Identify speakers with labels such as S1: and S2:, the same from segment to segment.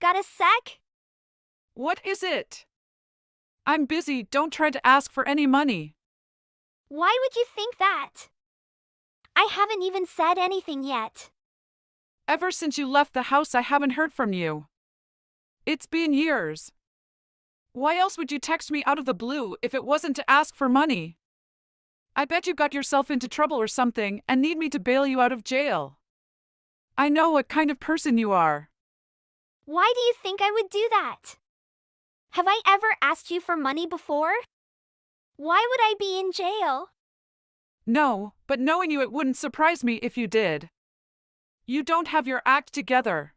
S1: got a sec?
S2: What is it? I'm busy, don't try to ask for any money.
S1: Why would you think that? I haven't even said anything yet.
S2: Ever since you left the house, I haven't heard from you. It's been years. Why else would you text me out of the blue if it wasn't to ask for money? I bet you got yourself into trouble or something and need me to bail you out of jail. I know what kind of person you are.
S1: Why do you think I would do that? Have I ever asked you for money before? Why would I be in jail?
S2: No, but knowing you, it wouldn't surprise me if you did. You don't have your act together.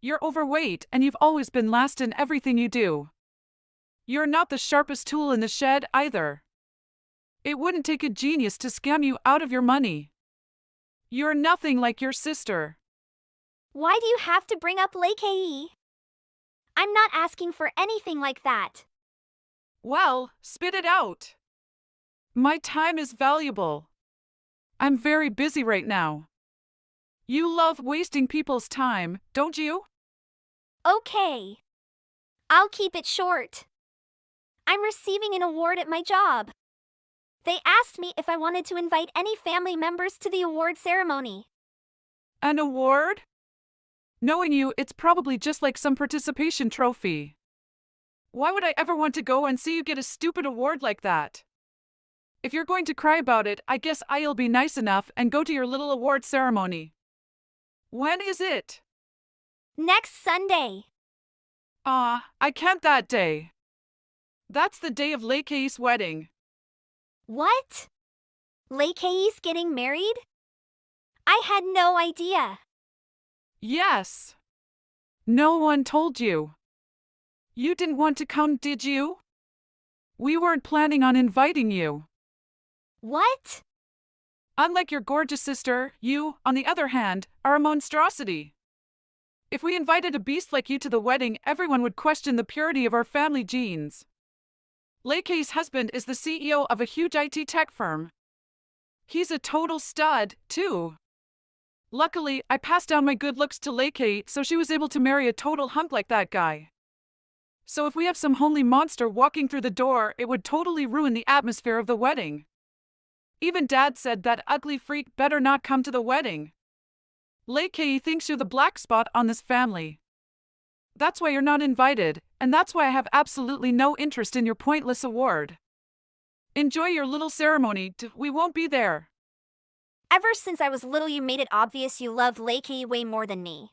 S2: You're overweight and you've always been last in everything you do. You're not the sharpest tool in the shed either. It wouldn't take a genius to scam you out of your money. You're nothing like your sister.
S1: Why do you have to bring up Lakey? I'm not asking for anything like that.
S2: Well, spit it out. My time is valuable. I'm very busy right now. You love wasting people's time, don't you?
S1: Okay. I'll keep it short. I'm receiving an award at my job. They asked me if I wanted to invite any family members to the award ceremony.
S2: An award? Knowing you, it's probably just like some participation trophy. Why would I ever want to go and see you get a stupid award like that? If you're going to cry about it, I guess I'll be nice enough and go to your little award ceremony. When is it?
S1: Next Sunday.
S2: I can't that day. That's the day of Lakey's wedding.
S1: What? Lakey's getting married? I had no idea.
S2: Yes. No one told you. You didn't want to come, did you? We weren't planning on inviting you.
S1: What?
S2: Unlike your gorgeous sister, you, on the other hand, are a monstrosity. If we invited a beast like you to the wedding, everyone would question the purity of our family genes. Lakey's husband is the CEO of a huge IT tech firm. He's a total stud, too. Luckily, I passed down my good looks to Lakey, so she was able to marry a total hunk like that guy. So if we have some homely monster walking through the door, it would totally ruin the atmosphere of the wedding. Even Dad said that ugly freak better not come to the wedding. Lakey thinks you're the black spot on this family. That's why you're not invited, and that's why I have absolutely no interest in your pointless award. Enjoy your little ceremony, we won't be there.
S1: Ever since I was little, you made it obvious you loved Lakey way more than me.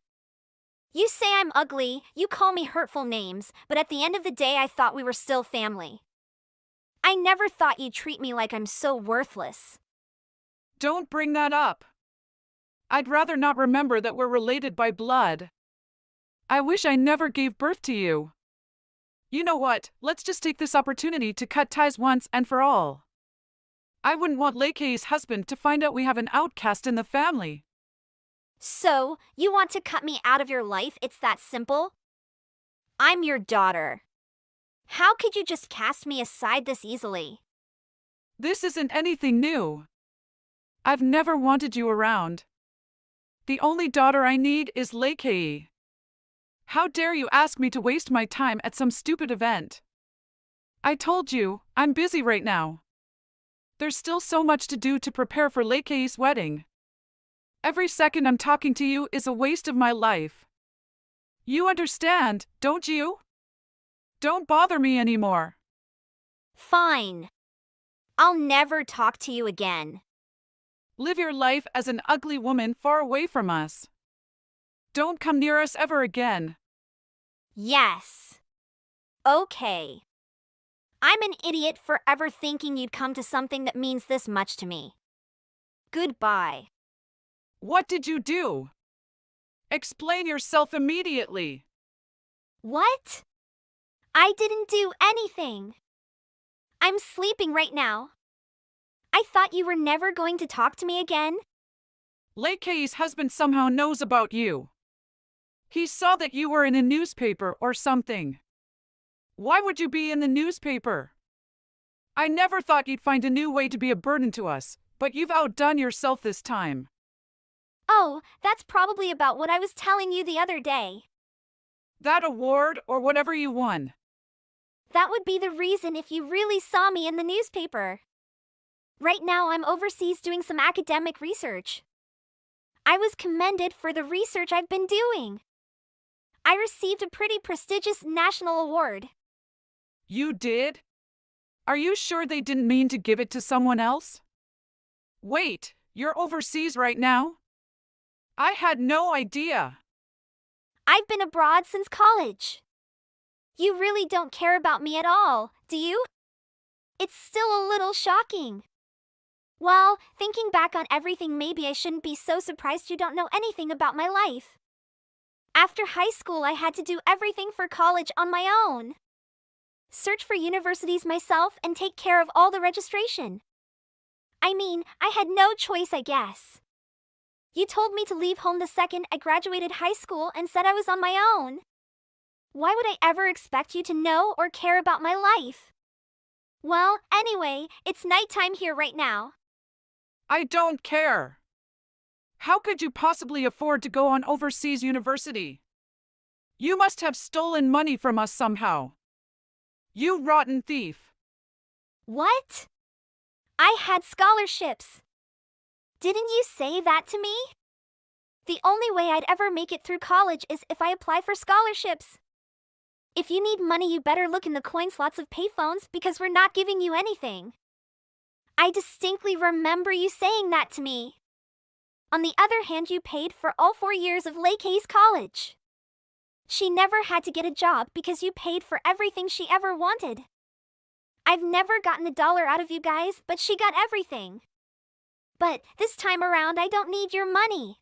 S1: You say I'm ugly, you call me hurtful names, but at the end of the day, I thought we were still family. I never thought you'd treat me like I'm so worthless.
S2: Don't bring that up. I'd rather not remember that we're related by blood. I wish I never gave birth to you. You know what, let's just take this opportunity to cut ties once and for all. I wouldn't want Lakey's husband to find out we have an outcast in the family.
S1: So, you want to cut me out of your life? It's that simple? I'm your daughter. How could you just cast me aside this easily?
S2: This isn't anything new. I've never wanted you around. The only daughter I need is Lakey. How dare you ask me to waste my time at some stupid event? I told you, I'm busy right now. There's still so much to do to prepare for Lakey's wedding. Every second I'm talking to you is a waste of my life. You understand, don't you? Don't bother me anymore.
S1: Fine. I'll never talk to you again.
S2: Live your life as an ugly woman far away from us. Don't come near us ever again.
S1: Yes. Okay. I'm an idiot for ever thinking you'd come to something that means this much to me. Goodbye.
S2: What did you do? Explain yourself immediately.
S1: What? I didn't do anything. I'm sleeping right now. I thought you were never going to talk to me again.
S2: Lakey's husband somehow knows about you. He saw that you were in a newspaper or something. Why would you be in the newspaper? I never thought you'd find a new way to be a burden to us, but you've outdone yourself this time.
S1: Oh, that's probably about what I was telling you the other day.
S2: That award or whatever you won.
S1: That would be the reason if you really saw me in the newspaper. Right now, I'm overseas doing some academic research. I was commended for the research I've been doing. I received a pretty prestigious national award.
S2: You did? Are you sure they didn't mean to give it to someone else? Wait, you're overseas right now? I had no idea.
S1: I've been abroad since college. You really don't care about me at all, do you? It's still a little shocking. Well, thinking back on everything, maybe I shouldn't be so surprised you don't know anything about my life. After high school, I had to do everything for college on my own. Search for universities myself and take care of all the registration. I mean, I had no choice, I guess. You told me to leave home the second I graduated high school and said I was on my own. Why would I ever expect you to know or care about my life? Well, anyway, it's nighttime here right now.
S2: I don't care. How could you possibly afford to go on overseas university? You must have stolen money from us somehow. You rotten thief.
S1: What? I had scholarships. Didn't you say that to me? The only way I'd ever make it through college is if I apply for scholarships. If you need money, you better look in the coin slots of payphones because we're not giving you anything. I distinctly remember you saying that to me. On the other hand, you paid for all 4 years of Lakey's college. She never had to get a job because you paid for everything she ever wanted. I've never gotten $1 out of you guys, but she got everything. But this time around, I don't need your money.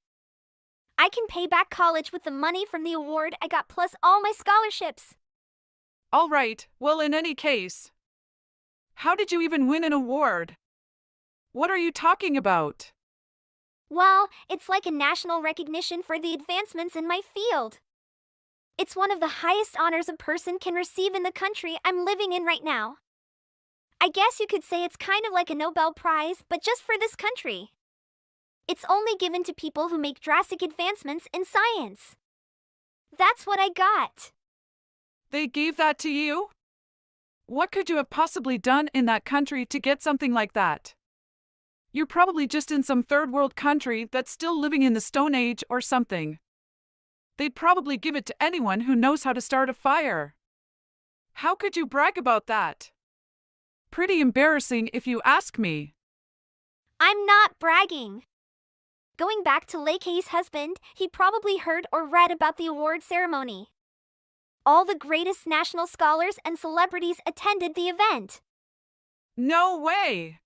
S1: I can pay back college with the money from the award I got plus all my scholarships.
S2: All right, well, in any case. How did you even win an award? What are you talking about?
S1: Well, it's like a national recognition for the advancements in my field. It's one of the highest honors a person can receive in the country I'm living in right now. I guess you could say it's kind of like a Nobel Prize, but just for this country. It's only given to people who make drastic advancements in science. That's what I got.
S2: They gave that to you? What could you have possibly done in that country to get something like that? You're probably just in some third world country that's still living in the Stone Age or something. They'd probably give it to anyone who knows how to start a fire. How could you brag about that? Pretty embarrassing if you ask me.
S1: I'm not bragging. Going back to Lakey's husband, he probably heard or read about the award ceremony. All the greatest national scholars and celebrities attended the event.
S2: No way!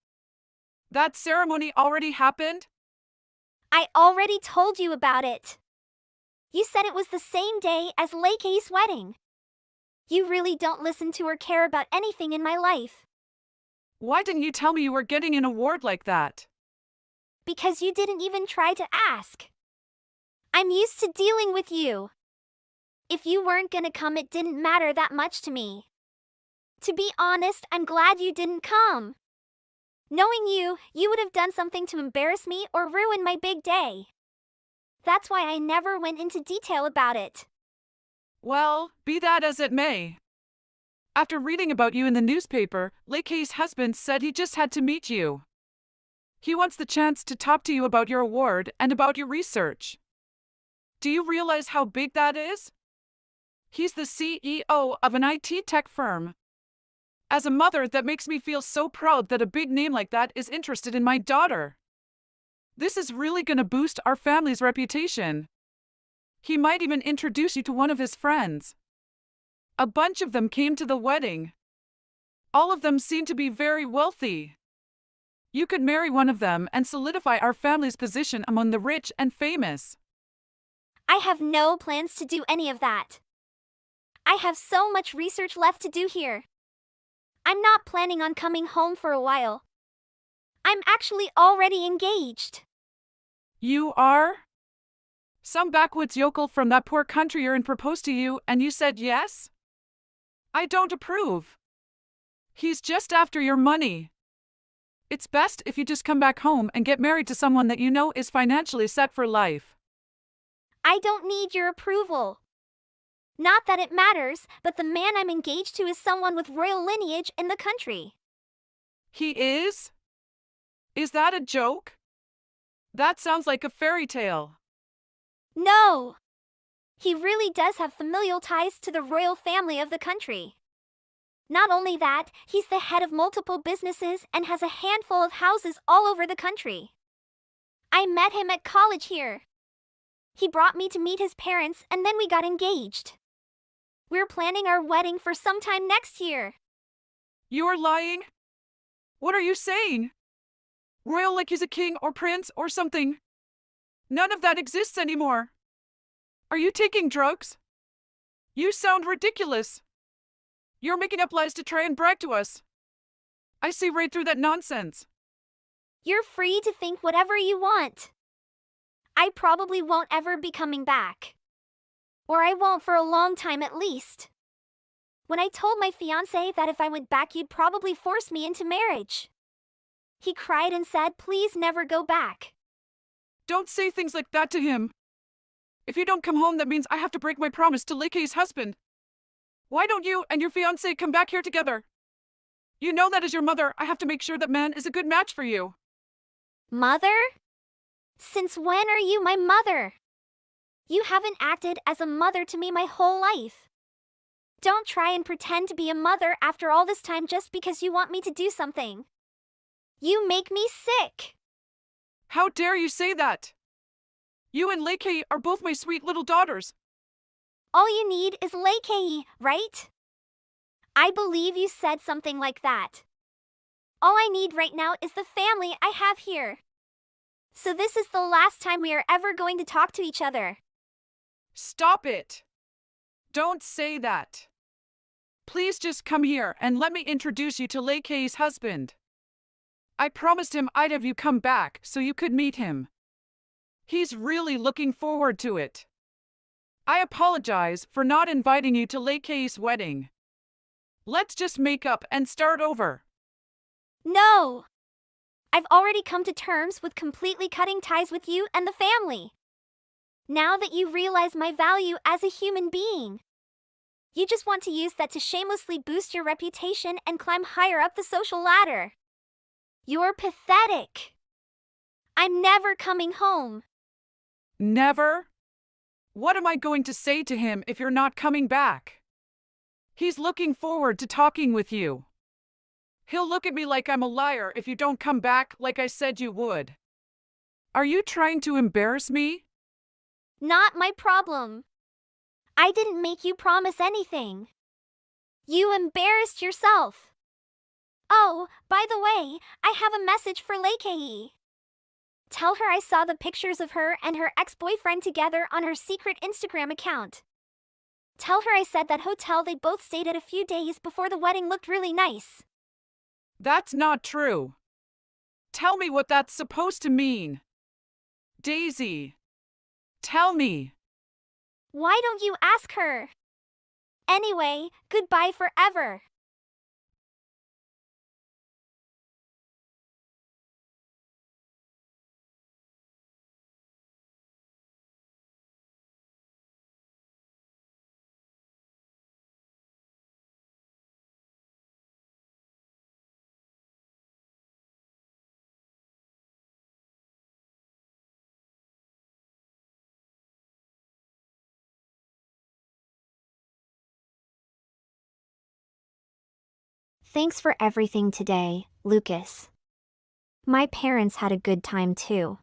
S2: That ceremony already happened?
S1: I already told you about it. You said it was the same day as Lakey's wedding. You really don't listen to or care about anything in my life.
S2: Why didn't you tell me you were getting an award like that?
S1: Because you didn't even try to ask. I'm used to dealing with you. If you weren't gonna come, it didn't matter that much to me. To be honest, I'm glad you didn't come. Knowing you, you would have done something to embarrass me or ruin my big day. That's why I never went into detail about it.
S2: Well, be that as it may. After reading about you in the newspaper, Lakey's husband said he just had to meet you. He wants the chance to talk to you about your award and about your research. Do you realize how big that is? He's the CEO of an IT tech firm. As a mother, that makes me feel so proud that a big name like that is interested in my daughter. This is really going to boost our family's reputation. He might even introduce you to one of his friends. A bunch of them came to the wedding. All of them seem to be very wealthy. You could marry one of them and solidify our family's position among the rich and famous.
S1: I have no plans to do any of that. I have so much research left to do here. I'm not planning on coming home for a while. I'm actually already engaged.
S2: You are? Some backwoods yokel from that poor country you're in proposed to you and you said yes? I don't approve. He's just after your money. It's best if you just come back home and get married to someone that you know is financially set for life.
S1: I don't need your approval. Not that it matters, but the man I'm engaged to is someone with royal lineage in the country.
S2: He is? Is that a joke? That sounds like a fairy tale.
S1: No! He really does have familial ties to the royal family of the country. Not only that, he's the head of multiple businesses and has a handful of houses all over the country. I met him at college here. He brought me to meet his parents and then we got engaged. We're planning our wedding for sometime next year.
S2: You're lying? What are you saying? Royal like he's a king or prince or something? None of that exists anymore. Are you taking drugs? You sound ridiculous. You're making up lies to try and brag to us. I see right through that nonsense.
S1: You're free to think whatever you want. I probably won't ever be coming back. Or I won't for a long time at least. When I told my fiancé that if I went back you'd probably force me into marriage. He cried and said, please never go back.
S2: Don't say things like that to him. If you don't come home, that means I have to break my promise to Lakey's husband. Why don't you and your fiancé come back here together? You know that as your mother, I have to make sure that man is a good match for you.
S1: Mother? Since when are you my mother? You haven't acted as a mother to me my whole life. Don't try and pretend to be a mother after all this time just because you want me to do something. You make me sick.
S2: How dare you say that? You and Lakey are both my sweet little daughters.
S1: All you need is Lakey, right? I believe you said something like that. All I need right now is the family I have here. So this is the last time we are ever going to talk to each other.
S2: Stop it. Don't say that. Please just come here and let me introduce you to Lakey's husband. I promised him I'd have you come back so you could meet him. He's really looking forward to it. I apologize for not inviting you to Lakey's wedding. Let's just make up and start over.
S1: No! I've already come to terms with completely cutting ties with you and the family. Now that you realize my value as a human being, you just want to use that to shamelessly boost your reputation and climb higher up the social ladder. You're pathetic. I'm never coming home.
S2: Never? What am I going to say to him if you're not coming back? He's looking forward to talking with you. He'll look at me like I'm a liar if you don't come back like I said you would. Are you trying to embarrass me?
S1: Not my problem. I didn't make you promise anything. You embarrassed yourself. Oh, by the way, I have a message for Lakey. Tell her I saw the pictures of her and her ex-boyfriend together on her secret Instagram account. Tell her I said that hotel they both stayed at a few days before the wedding looked really nice.
S2: That's not true. Tell me what that's supposed to mean. Daisy, tell me.
S1: Why don't you ask her? Anyway, goodbye forever. Thanks for everything today, Lucas. My parents had a good time too.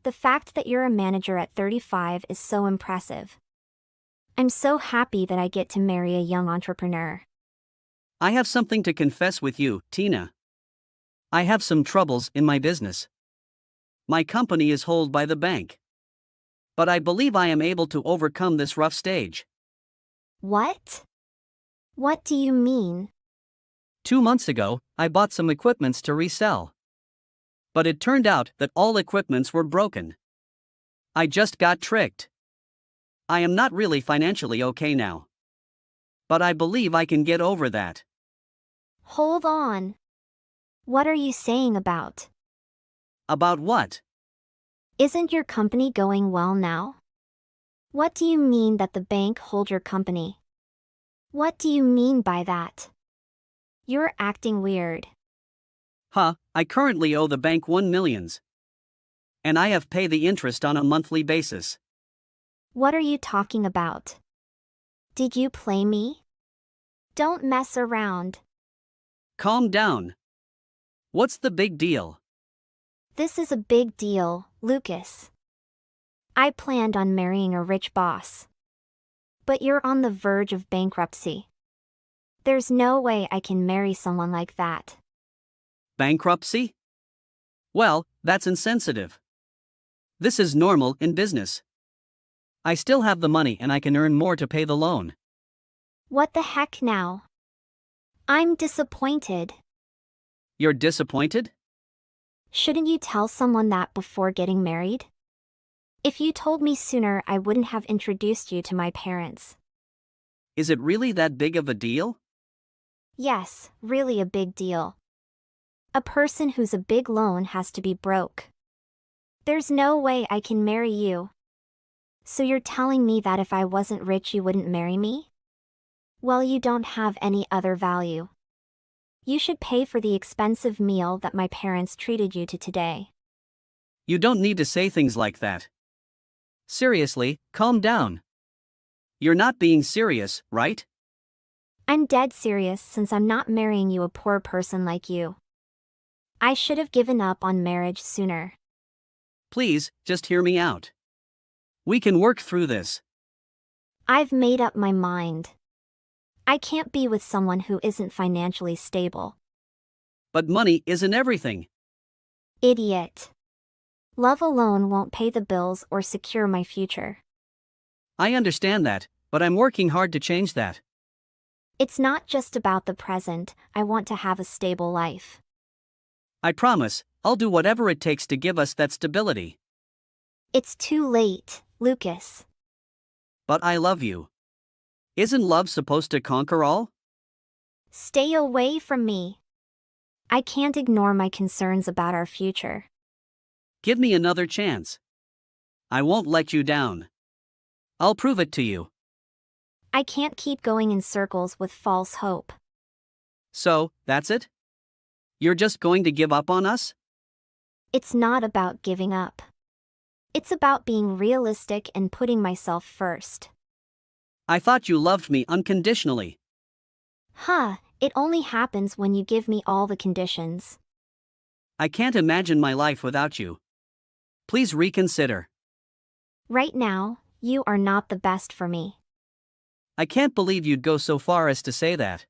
S1: The fact that you're a manager at 35 is so impressive. I'm so happy that I get to marry a young entrepreneur.
S3: I have something to confess with you, Tina. I have some troubles in my business. My company is held by the bank. But I believe I am able to overcome this rough stage.
S1: What? What do you mean?
S3: 2 months ago, I bought some equipments to resell. But it turned out that all equipments were broken. I just got tricked. I am not really financially okay now. But I believe I can get over that.
S1: Hold on. What are you saying about?
S3: About what?
S1: Isn't your company going well now? What do you mean that the bank hold your company? What do you mean by that? You're acting weird.
S3: Huh, I currently owe the bank 1 million. And I have paid the interest on a monthly basis.
S1: What are you talking about? Did you play me? Don't mess around.
S3: Calm down. What's the big deal?
S1: This is a big deal, Lucas. I planned on marrying a rich boss. But you're on the verge of bankruptcy. There's no way I can marry someone like that.
S3: Bankruptcy? Well, that's insensitive. This is normal in business. I still have the money and I can earn more to pay the loan.
S1: What the heck now? I'm disappointed.
S3: You're disappointed?
S1: Shouldn't you tell someone that before getting married? If you told me sooner, I wouldn't have introduced you to my parents.
S3: Is it really that big of a deal?
S1: Yes, really a big deal. A person who's a big loan has to be broke. There's no way I can marry you. So you're telling me that if I wasn't rich you wouldn't marry me? Well, you don't have any other value. You should pay for the expensive meal that my parents treated you to today.
S3: You don't need to say things like that. Seriously, calm down. You're not being serious, right?
S1: I'm dead serious since I'm not marrying you, a poor person like you. I should have given up on marriage sooner.
S3: Please, just hear me out. We can work through this.
S1: I've made up my mind. I can't be with someone who isn't financially stable.
S3: But money isn't everything.
S1: Idiot. Love alone won't pay the bills or secure my future.
S3: I understand that, but I'm working hard to change that.
S1: It's not just about the present, I want to have a stable life.
S3: I promise, I'll do whatever it takes to give us that stability.
S1: It's too late, Lucas.
S3: But I love you. Isn't love supposed to conquer all?
S1: Stay away from me. I can't ignore my concerns about our future.
S3: Give me another chance. I won't let you down. I'll prove it to you.
S1: I can't keep going in circles with false hope.
S3: So, that's it? You're just going to give up on us?
S1: It's not about giving up. It's about being realistic and putting myself first.
S3: I thought you loved me unconditionally.
S1: Huh, it only happens when you give me all the conditions.
S3: I can't imagine my life without you. Please reconsider.
S1: Right now, you are not the best for me.
S3: I can't believe you'd go so far as to say that.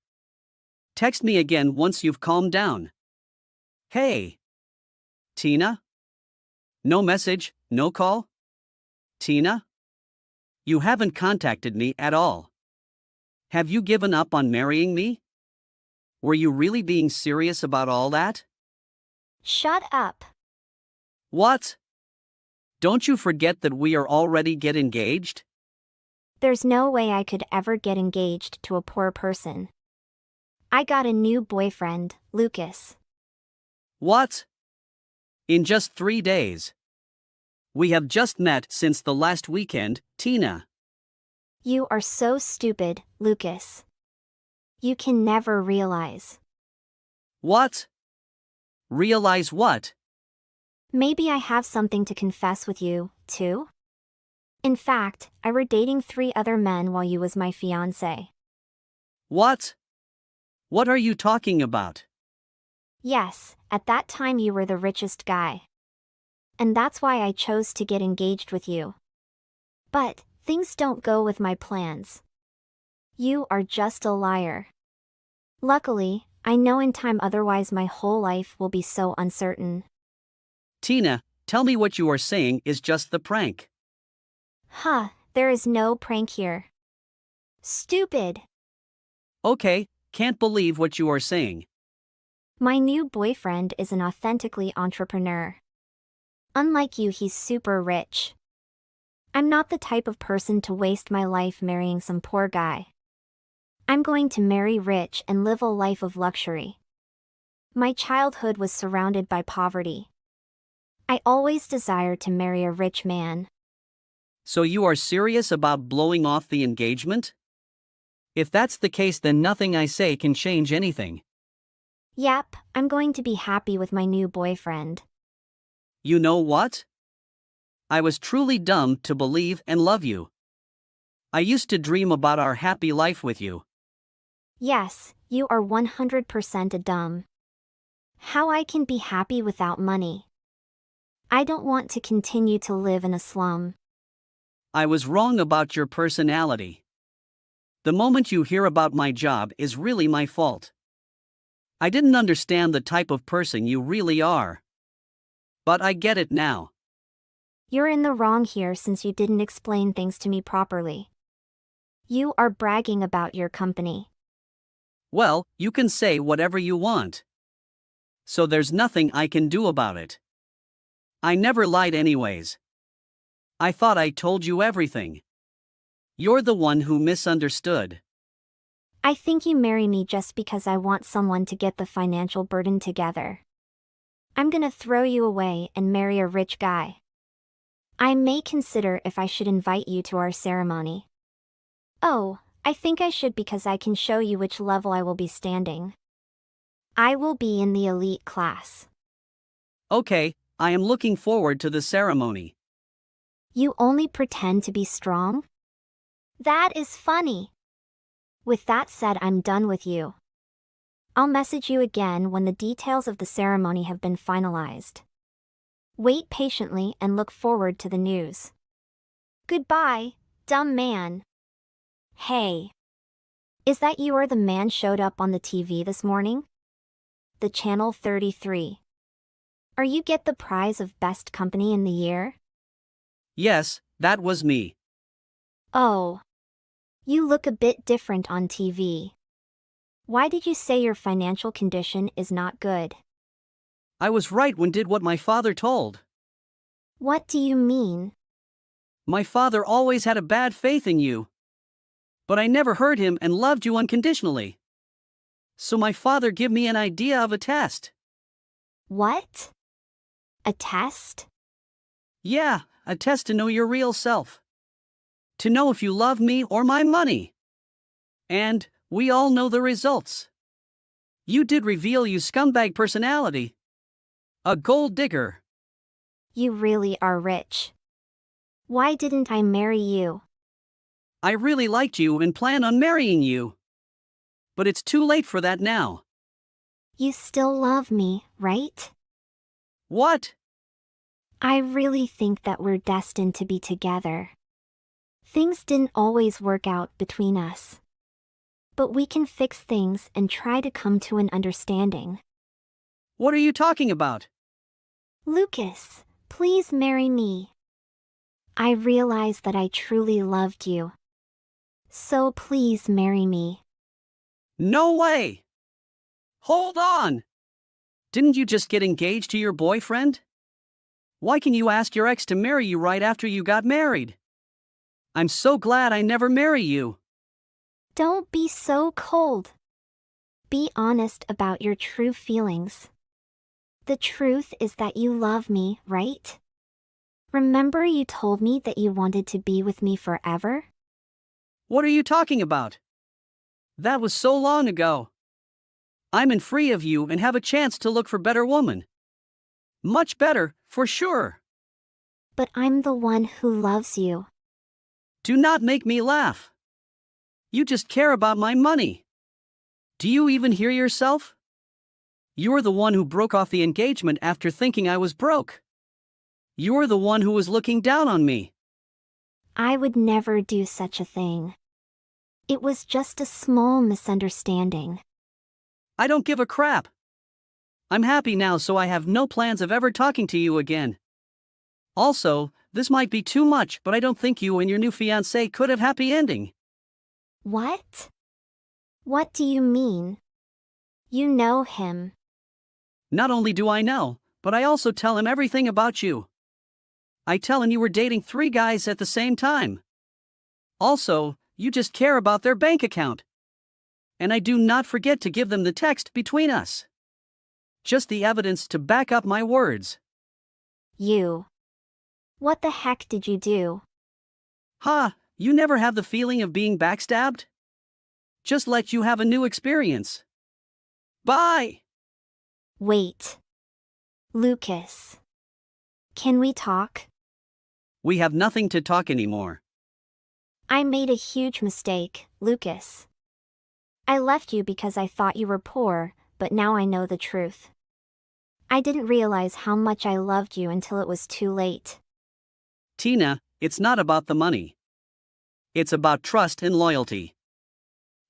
S3: Text me again once you've calmed down. Hey. Tina? No message, no call? Tina? You haven't contacted me at all. Have you given up on marrying me? Were you really being serious about all that?
S1: Shut up.
S3: What? Don't you forget that we are already get engaged?
S1: There's no way I could ever get engaged to a poor person. I got a new boyfriend, Lucas.
S3: What? In just 3 days. We have just met since the last weekend, Tina.
S1: You are so stupid, Lucas. You can never realize.
S3: What? Realize what?
S1: Maybe I have something to confess with you, too? In fact, I were dating 3 other men while you was my fiancé.
S3: What? What are you talking about?
S1: Yes, at that time you were the richest guy. And that's why I chose to get engaged with you. But, things don't go with my plans. You are just a liar. Luckily, I know in time, otherwise my whole life will be so uncertain.
S3: Tina, tell me what you are saying is just the prank.
S1: Huh, there is no prank here. Stupid.
S3: Okay, can't believe what you are saying.
S1: My new boyfriend is an authentically entrepreneur. Unlike you, he's super rich. I'm not the type of person to waste my life marrying some poor guy. I'm going to marry rich and live a life of luxury. My childhood was surrounded by poverty. I always desired to marry a rich man.
S3: So you are serious about blowing off the engagement? If that's the case, then nothing I say can change anything.
S1: Yep, I'm going to be happy with my new boyfriend.
S3: You know what? I was truly dumb to believe and love you. I used to dream about our happy life with you.
S1: Yes, you are 100% a dumb. How I can be happy without money? I don't want to continue to live in a slum.
S3: I was wrong about your personality. The moment you hear about my job is really my fault. I didn't understand the type of person you really are. But I get it now.
S1: You're in the wrong here since you didn't explain things to me properly. You are bragging about your company.
S3: Well, you can say whatever you want. So there's nothing I can do about it. I never lied anyways. I thought I told you everything. You're the one who misunderstood.
S1: I think you marry me just because I want someone to get the financial burden together. I'm gonna throw you away and marry a rich guy. I may consider if I should invite you to our ceremony. Oh, I think I should because I can show you which level I will be standing. I will be in the elite class.
S3: Okay, I am looking forward to the ceremony.
S1: You only pretend to be strong? That is funny. With that said, I'm done with you. I'll message you again when the details of the ceremony have been finalized. Wait patiently and look forward to the news. Goodbye, dumb man. Hey. Is that you or the man showed up on the TV this morning? The channel 33. Are you get the prize of best company in the year?
S3: Yes, that was me.
S1: Oh. You look a bit different on TV. Why did you say your financial condition is not good?
S3: I was right when did what my father told.
S1: What do you mean?
S3: My father always had a bad faith in you. But I never heard him and loved you unconditionally. So my father gave me an idea of a test.
S1: What? A test?
S3: Yeah, a test to know your real self. To know if you love me or my money. And we all know the results. You did reveal you scumbag personality. A gold digger.
S1: You really are rich. Why didn't I marry you?
S3: I really liked you and plan on marrying you. But it's too late for that now.
S1: You still love me, right?
S3: What?
S1: I really think that we're destined to be together. Things didn't always work out between us. But we can fix things and try to come to an understanding.
S3: What are you talking about?
S1: Lucas, please marry me. I realize that I truly loved you. So please marry me.
S3: No way! Hold on! Didn't you just get engaged to your boyfriend? Why can you ask your ex to marry you right after you got married? I'm so glad I never marry you.
S1: Don't be so cold. Be honest about your true feelings. The truth is that you love me, right? Remember you told me that you wanted to be with me forever?
S3: What are you talking about? That was so long ago. I'm free of you and have a chance to look for better woman. Much better, for sure.
S1: But I'm the one who loves you.
S3: Do not make me laugh. You just care about my money. Do you even hear yourself? You're the one who broke off the engagement after thinking I was broke. You're the one who was looking down on me.
S1: I would never do such a thing. It was just a small misunderstanding.
S3: I don't give a crap. I'm happy now, so I have no plans of ever talking to you again. Also, this might be too much, but I don't think you and your new fiancé could have happy ending.
S1: What? What do you mean? You know him.
S3: Not only do I know, but I also tell him everything about you. I tell him you were dating 3 guys at the same time. Also, you just care about their bank account. And I do not forget to give them the text between us. Just the evidence to back up my words.
S1: You. What the heck did you do?
S3: Ha! You never have the feeling of being backstabbed? Just let you have a new experience. Bye!
S1: Wait. Lucas. Can we talk?
S3: We have nothing to talk anymore.
S1: I made a huge mistake, Lucas. I left you because I thought you were poor, but now I know the truth. I didn't realize how much I loved you until it was too late.
S3: Tina, it's not about the money. It's about trust and loyalty.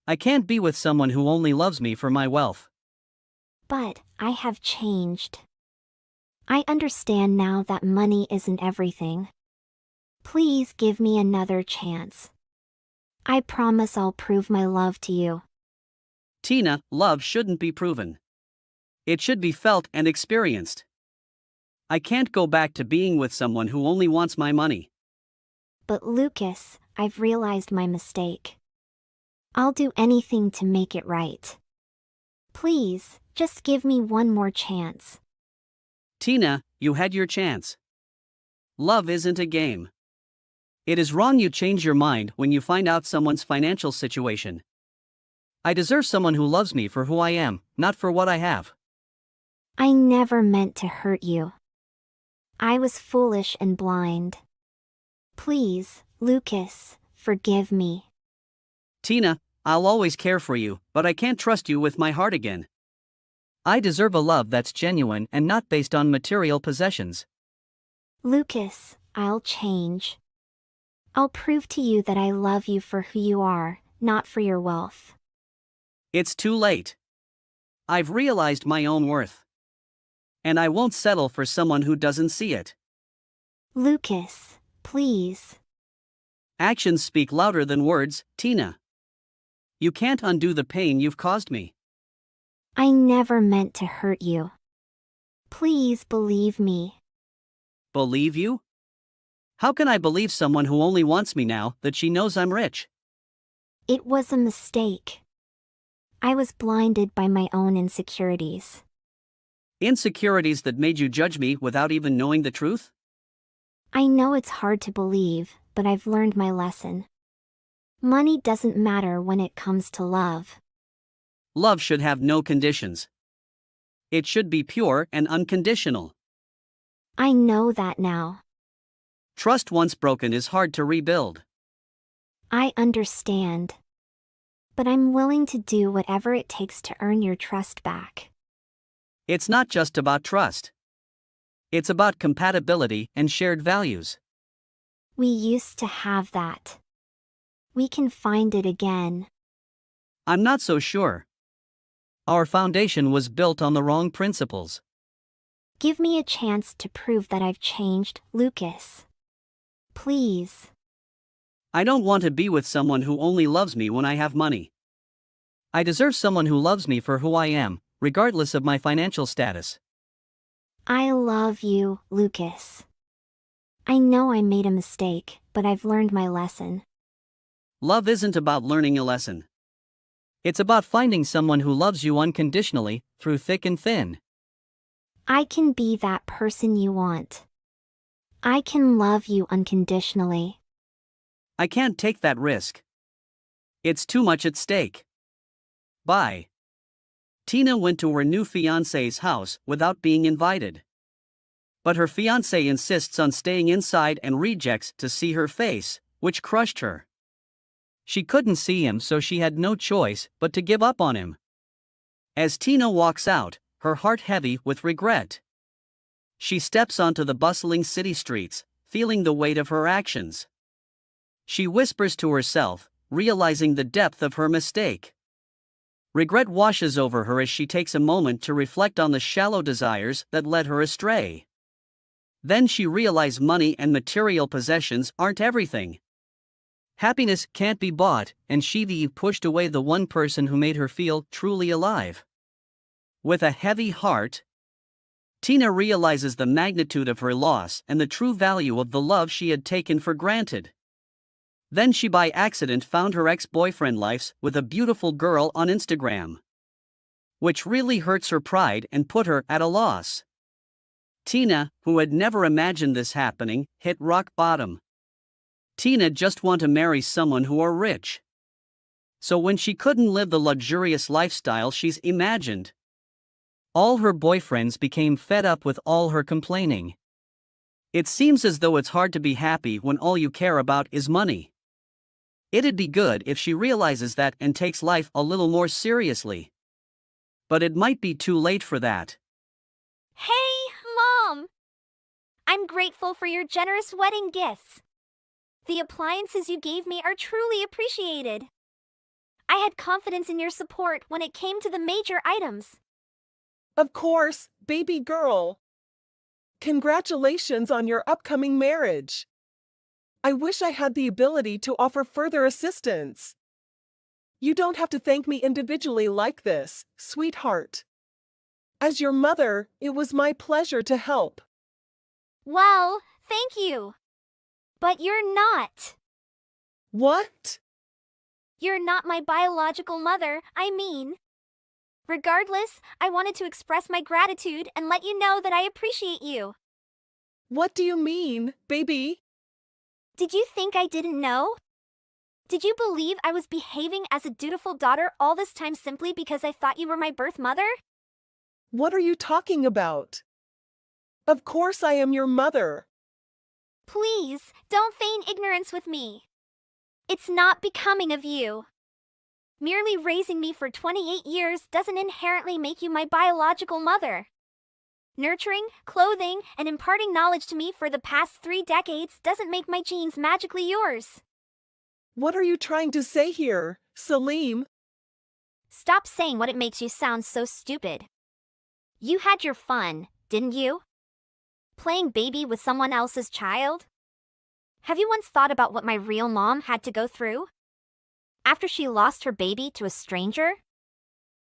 S3: I can't be with someone who only loves me for my wealth.
S1: But I have changed. I understand now that money isn't everything. Please give me another chance. I promise I'll prove my love to you.
S3: Tina, love shouldn't be proven. It should be felt and experienced. I can't go back to being with someone who only wants my money.
S1: But Lucas, I've realized my mistake. I'll do anything to make it right. Please, just give me one more chance.
S3: Tina, you had your chance. Love isn't a game. It is wrong you change your mind when you find out someone's financial situation. I deserve someone who loves me for who I am, not for what I have.
S1: I never meant to hurt you. I was foolish and blind. Please, Lucas, forgive me.
S3: Tina, I'll always care for you, but I can't trust you with my heart again. I deserve a love that's genuine and not based on material possessions.
S1: Lucas, I'll change. I'll prove to you that I love you for who you are, not for your wealth.
S3: It's too late. I've realized my own worth. And I won't settle for someone who doesn't see it.
S1: Lucas, please.
S3: Actions speak louder than words, Tina. You can't undo the pain you've caused me.
S1: I never meant to hurt you. Please believe me.
S3: Believe you? How can I believe someone who only wants me now that she knows I'm rich?
S1: It was a mistake. I was blinded by my own insecurities.
S3: Insecurities that made you judge me without even knowing the truth?
S1: I know it's hard to believe, but I've learned my lesson. Money doesn't matter when it comes to love.
S3: Love should have no conditions. It should be pure and unconditional.
S1: I know that now.
S3: Trust once broken is hard to rebuild.
S1: I understand. But I'm willing to do whatever it takes to earn your trust back.
S3: It's not just about trust. It's about compatibility and shared values.
S1: We used to have that. We can find it again.
S3: I'm not so sure. Our foundation was built on the wrong principles.
S1: Give me a chance to prove that I've changed, Lucas. Please.
S3: I don't want to be with someone who only loves me when I have money. I deserve someone who loves me for who I am, regardless of my financial status.
S1: I love you, Lucas. I know I made a mistake, but I've learned my lesson.
S3: Love isn't about learning a lesson. It's about finding someone who loves you unconditionally, through thick and thin.
S1: I can be that person you want. I can love you unconditionally.
S3: I can't take that risk. It's too much at stake. Bye. Tina went to her new fiancé's house without being invited. But her fiancé insists on staying inside and rejects to see her face, which crushed her. She couldn't see him, so she had no choice but to give up on him. As Tina walks out, her heart heavy with regret, she steps onto the bustling city streets, feeling the weight of her actions. She whispers to herself, realizing the depth of her mistake. Regret washes over her as she takes a moment to reflect on the shallow desires that led her astray. Then she realizes money and material possessions aren't everything. Happiness can't be bought, and she pushed away the one person who made her feel truly alive. With a heavy heart, Tina realizes the magnitude of her loss and the true value of the love she had taken for granted. Then she by accident found her ex-boyfriend lives with a beautiful girl on Instagram, which really hurts her pride and put her at a loss. Tina, who had never imagined this happening, hit rock bottom. Tina just want to marry someone who are rich. So when she couldn't live the luxurious lifestyle she's imagined, all her boyfriends became fed up with all her complaining. It seems as though it's hard to be happy when all you care about is money. It'd be good if she realizes that and takes life a little more seriously. But it might be too late for that.
S1: Hey, Mom! I'm grateful for your generous wedding gifts. The appliances you gave me are truly appreciated. I had confidence in your support when it came to the major items.
S4: Of course, baby girl. Congratulations on your upcoming marriage. I wish I had the ability to offer further assistance. You don't have to thank me individually like this, sweetheart. As your mother, it was my pleasure to help.
S1: Well, thank you. But you're not.
S4: What?
S1: You're not my biological mother, I mean. Regardless, I wanted to express my gratitude and let you know that I appreciate you.
S4: What do you mean, baby?
S1: Did you think I didn't know? Did you believe I was behaving as a dutiful daughter all this time simply because I thought you were my birth mother?
S4: What are you talking about? Of course I am your mother.
S1: Please, don't feign ignorance with me. It's not becoming of you. Merely raising me for 28 years doesn't inherently make you my biological mother. Nurturing, clothing, and imparting knowledge to me for the past 3 decades doesn't make my genes magically yours.
S4: What are you trying to say here, Salim?
S1: Stop saying what it makes you sound so stupid. You had your fun, didn't you? Playing baby with someone else's child? Have you once thought about what my real mom had to go through? After she lost her baby to a stranger?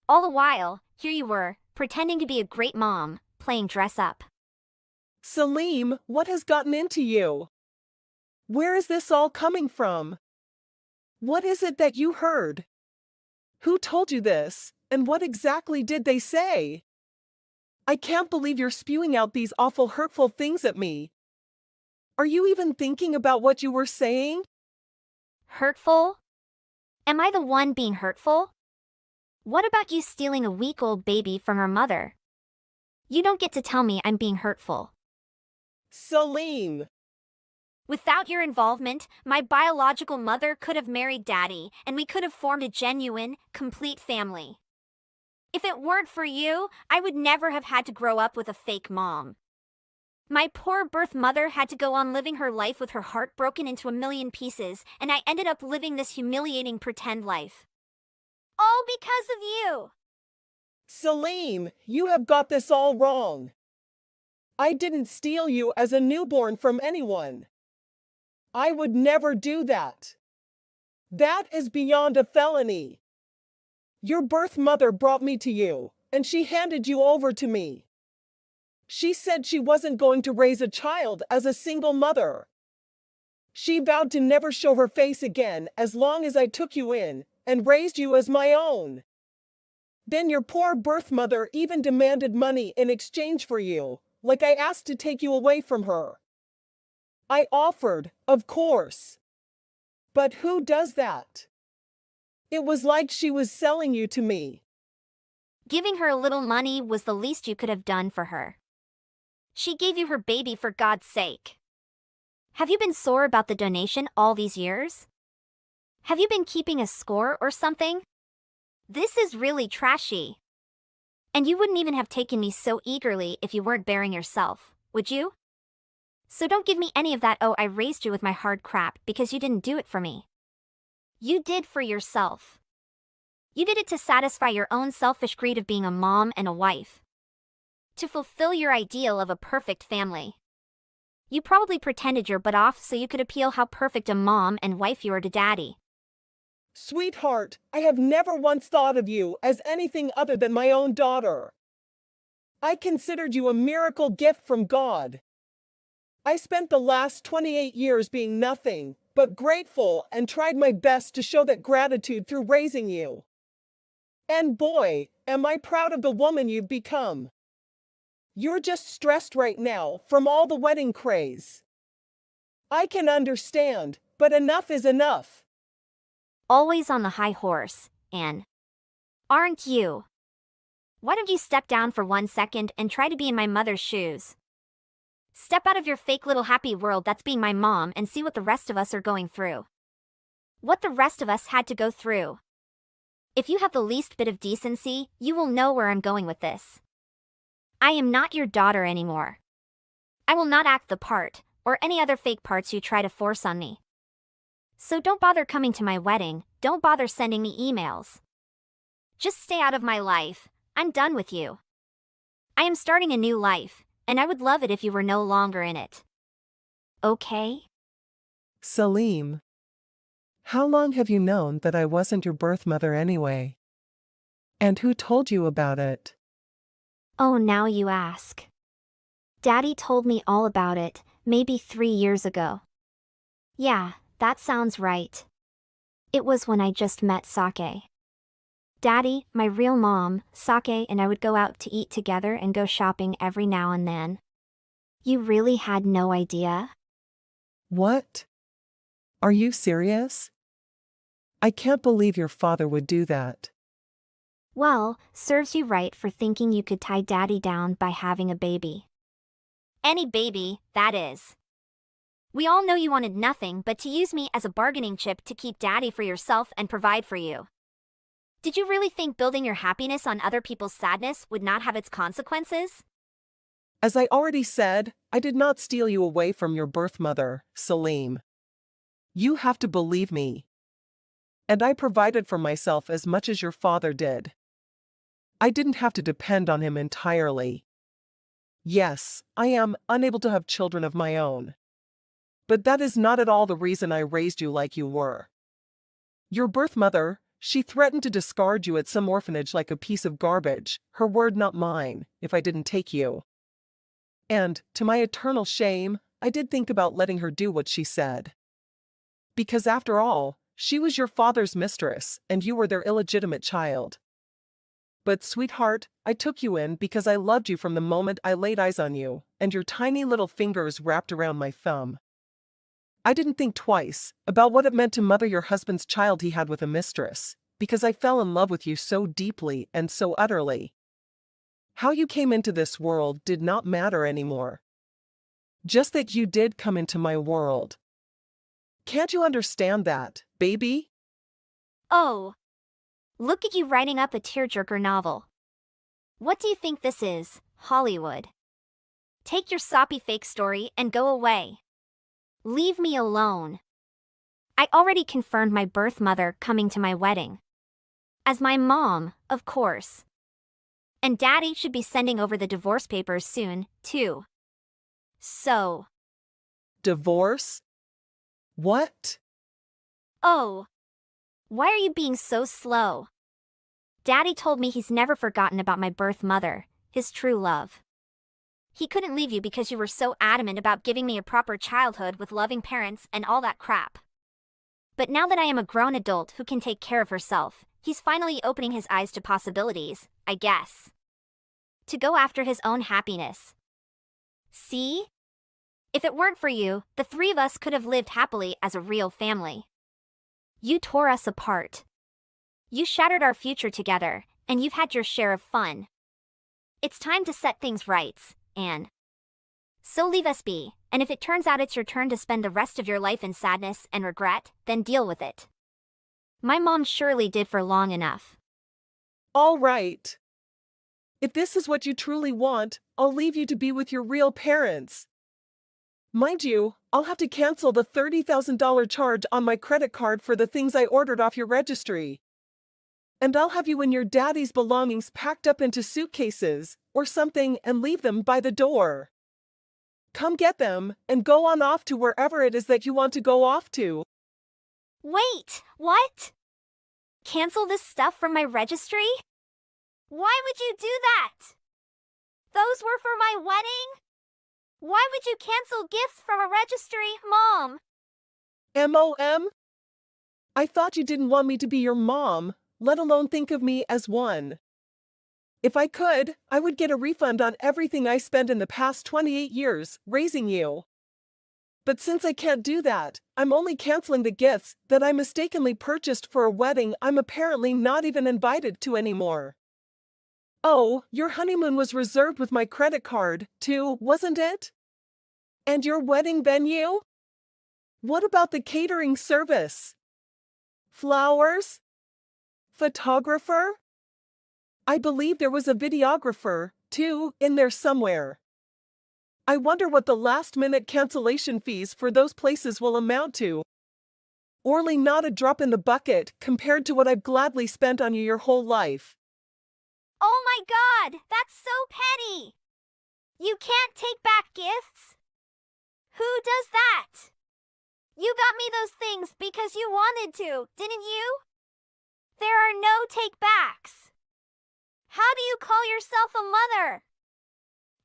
S1: All the while, here you were, pretending to be a great mom, playing dress up.
S4: Salim, what has gotten into you? Where is this all coming from? What is it that you heard? Who told you this, and what exactly did they say? I can't believe you're spewing out these awful hurtful things at me. Are you even thinking about what you were saying?
S1: Hurtful? Am I the one being hurtful? What about you stealing a week-old baby from her mother? You don't get to tell me I'm being hurtful.
S4: Salim!
S1: Without your involvement, my biological mother could have married Daddy, and we could have formed a genuine, complete family. If it weren't for you, I would never have had to grow up with a fake mom. My poor birth mother had to go on living her life with her heart broken into a million pieces, and I ended up living this humiliating pretend life. All because of you!
S4: Salim, you have got this all wrong. I didn't steal you as a newborn from anyone. I would never do that. That is beyond a felony. Your birth mother brought me to you, and she handed you over to me. She said she wasn't going to raise a child as a single mother. She vowed to never show her face again as long as I took you in and raised you as my own. Then your poor birth mother even demanded money in exchange for you, like I asked to take you away from her. I offered, of course. But who does that? It was like she was selling you to me.
S1: Giving her a little money was the least you could have done for her. She gave you her baby for God's sake. Have you been sore about the donation all these years? Have you been keeping a score or something? This is really trashy. And you wouldn't even have taken me so eagerly if you weren't bearing yourself, would you? So don't give me any of that "oh, I raised you with my hard crap" because you didn't do it for me. You did for yourself. You did it to satisfy your own selfish greed of being a mom and a wife. To fulfill your ideal of a perfect family. You probably pretended your butt off so you could appeal how perfect a mom and wife you are to Daddy.
S4: Sweetheart, I have never once thought of you as anything other than my own daughter. I considered you a miracle gift from God. I spent the last 28 years being nothing but grateful and tried my best to show that gratitude through raising you. And boy, am I proud of the woman you've become. You're just stressed right now from all the wedding craze. I can understand, But enough is enough.
S1: Always on the high horse, Anne. Aren't you? Why don't you step down for 1 second and try to be in my mother's shoes? Step out of your fake little happy world that's being my mom and see what the rest of us are going through. What the rest of us had to go through. If you have the least bit of decency, you will know where I'm going with this. I am not your daughter anymore. I will not act the part, or any other fake parts you try to force on me. So don't bother coming to my wedding, don't bother sending me emails. Just stay out of my life, I'm done with you. I am starting a new life, and I would love it if you were no longer in it. Okay?
S4: Salim. How long have you known that I wasn't your birth mother anyway? And who told you about it?
S1: Oh, now you ask. Daddy told me all about it, maybe 3 years ago. Yeah, that sounds right. It was when I just met Sake. Daddy, my real mom, Sake and I would go out to eat together and go shopping every now and then. You really had no idea?
S4: What? Are you serious? I can't believe your father would do that.
S1: Well, serves you right for thinking you could tie Daddy down by having a baby. Any baby, that is. We all know you wanted nothing but to use me as a bargaining chip to keep Daddy for yourself and provide for you. Did you really think building your happiness on other people's sadness would not have its consequences?
S4: As I already said, I did not steal you away from your birth mother, Salim. You have to believe me. And I provided for myself as much as your father did. I didn't have to depend on him entirely. Yes, I am unable to have children of my own. But that is not at all the reason I raised you like you were. Your birth mother, she threatened to discard you at some orphanage like a piece of garbage, her word not mine, if I didn't take you. And, to my eternal shame, I did think about letting her do what she said. Because after all, she was your father's mistress, and you were their illegitimate child. But sweetheart, I took you in because I loved you from the moment I laid eyes on you, and your tiny little fingers wrapped around my thumb. I didn't think twice about what it meant to mother your husband's child he had with a mistress, because I fell in love with you so deeply and so utterly. How you came into this world did not matter anymore. Just that you did come into my world. Can't you understand that, baby?
S1: Oh. Look at you writing up a tearjerker novel. What do you think this is, Hollywood? Take your soppy fake story and go away. Leave me alone. I already confirmed my birth mother coming to my wedding. As my mom, of course. And Daddy should be sending over the divorce papers soon, too. So.
S4: Divorce? What?
S1: Oh. Why are you being so slow? Daddy told me he's never forgotten about my birth mother, his true love. He couldn't leave you because you were so adamant about giving me a proper childhood with loving parents and all that crap. But now that I am a grown adult who can take care of herself, he's finally opening his eyes to possibilities, I guess. To go after his own happiness. See? If it weren't for you, the 3 of us could have lived happily as a real family. You tore us apart. You shattered our future together, and you've had your share of fun. It's time to set things right, Anne. So leave us be, and if it turns out it's your turn to spend the rest of your life in sadness and regret, then deal with it. My mom surely did for long enough.
S4: All right. If this is what you truly want, I'll leave you to be with your real parents. Mind you, I'll have to cancel the $30,000 charge on my credit card for the things I ordered off your registry. And I'll have you and your daddy's belongings packed up into suitcases or something and leave them by the door. Come get them and go on off to wherever it is that you want to go off to.
S1: Wait, what? Cancel this stuff from my registry? Why would you do that? Those were for my wedding? Why would you cancel gifts from a registry, Mom?
S4: MOM? I thought you didn't want me to be your mom, let alone think of me as one. If I could, I would get a refund on everything I spent in the past 28 years raising you. But since I can't do that, I'm only canceling the gifts that I mistakenly purchased for a wedding I'm apparently not even invited to anymore. Oh, your honeymoon was reserved with my credit card, too, wasn't it? And your wedding venue? What about the catering service? Flowers? Photographer? I believe there was a videographer, too, in there somewhere. I wonder what the last-minute cancellation fees for those places will amount to. Orly, not a drop in the bucket compared to what I've gladly spent on you your whole life.
S1: Oh my God, that's so petty! You can't take back gifts? Who does that? You got me those things because you wanted to, didn't you? There are no take-backs. How do you call yourself a mother?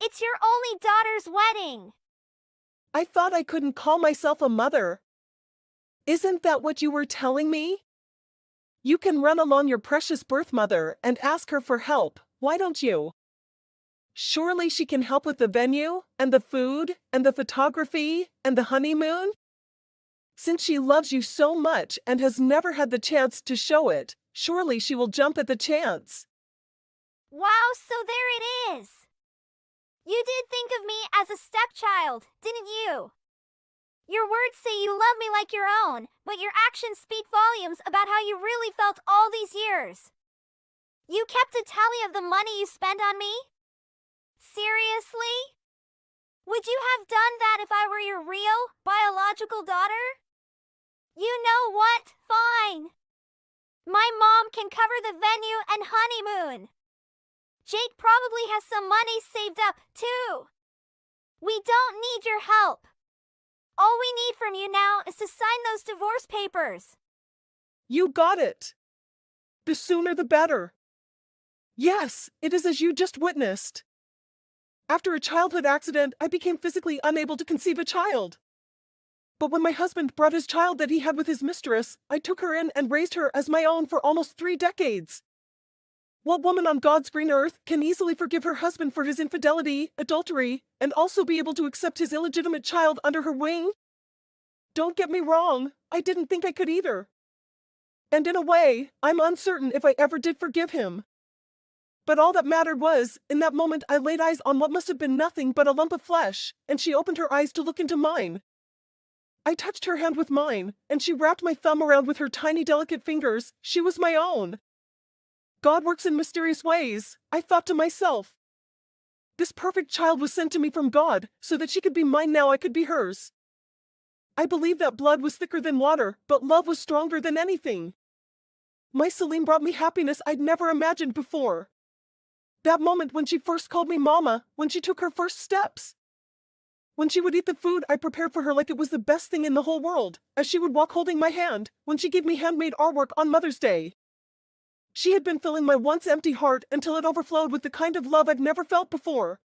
S1: It's your only daughter's wedding.
S4: I thought I couldn't call myself a mother. Isn't that what you were telling me? You can run along your precious birth mother and ask her for help, why don't you? Surely she can help with the venue, and the food, and the photography, and the honeymoon? Since she loves you so much and has never had the chance to show it, surely she will jump at the chance.
S1: Wow, so there it is. You did think of me as a stepchild, didn't you? Your words say you love me like your own, but your actions speak volumes about how you really felt all these years. You kept a tally of the money you spent on me? Seriously? Would you have done that if I were your real, biological daughter? You know what? Fine. My mom can cover the venue and honeymoon. Jake probably has some money saved up, too. We don't need your help. All we need from you now is to sign those divorce papers.
S4: You got it. The sooner the better. Yes, it is as you just witnessed. After a childhood accident, I became physically unable to conceive a child. But when my husband brought his child that he had with his mistress, I took her in and raised her as my own for almost 3 decades. What woman on God's green earth can easily forgive her husband for his infidelity, adultery, and also be able to accept his illegitimate child under her wing? Don't get me wrong, I didn't think I could either. And in a way, I'm uncertain if I ever did forgive him. But all that mattered was, in that moment I laid eyes on what must have been nothing but a lump of flesh, and she opened her eyes to look into mine. I touched her hand with mine, and she wrapped my thumb around with her tiny delicate fingers. She was my own. God works in mysterious ways, I thought to myself. This perfect child was sent to me from God, so that she could be mine now I could be hers. I believe that blood was thicker than water, but love was stronger than anything. My Celine brought me happiness I'd never imagined before. That moment when she first called me Mama, when she took her first steps. When she would eat the food I prepared for her like it was the best thing in the whole world, as she would walk holding my hand, when she gave me handmade artwork on Mother's Day. She had been filling my once empty heart until it overflowed with the kind of love I've never felt before.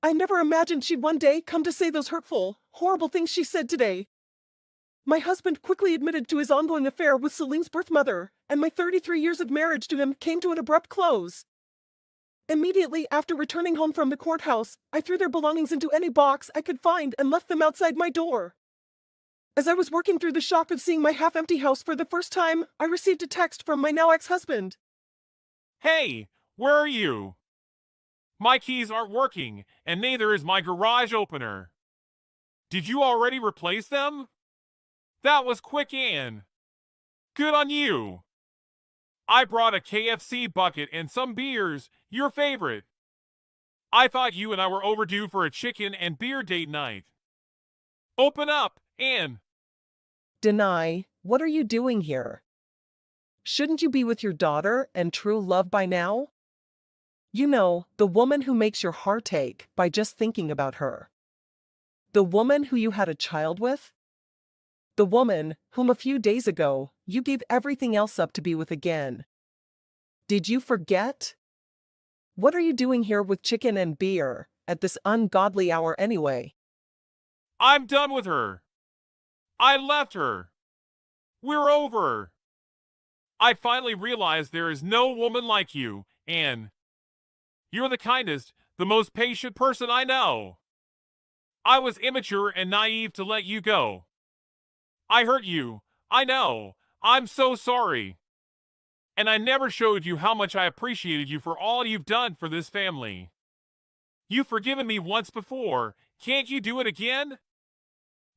S4: I never imagined she'd one day come to say those hurtful, horrible things she said today. My husband quickly admitted to his ongoing affair with Celine's birth mother, and my 33 years of marriage to him came to an abrupt close. Immediately after returning home from the courthouse, I threw their belongings into any box I could find and left them outside my door. As I was working through the shock of seeing my half-empty house for the first time, I received a text from my now ex-husband.
S5: Hey, where are you? My keys aren't working, and neither is my garage opener. Did you already replace them? That was quick, Ann. Good on you. I brought a KFC bucket and some beers, your favorite. I thought you and I were overdue for a chicken and beer date night. Open up, Ann.
S4: Deny, what are you doing here? Shouldn't you be with your daughter and true love by now? You know, the woman who makes your heart ache by just thinking about her. The woman who you had a child with? The woman whom a few days ago you gave everything else up to be with again. Did you forget? What are you doing here with chicken and beer at this ungodly hour anyway?
S5: I'm done with her. I left her. We're over. I finally realized there is no woman like you, Ann. You're the kindest, the most patient person I know. I was immature and naive to let you go. I hurt you. I know. I'm so sorry. And I never showed you how much I appreciated you for all you've done for this family. You've forgiven me once before. Can't you do it again?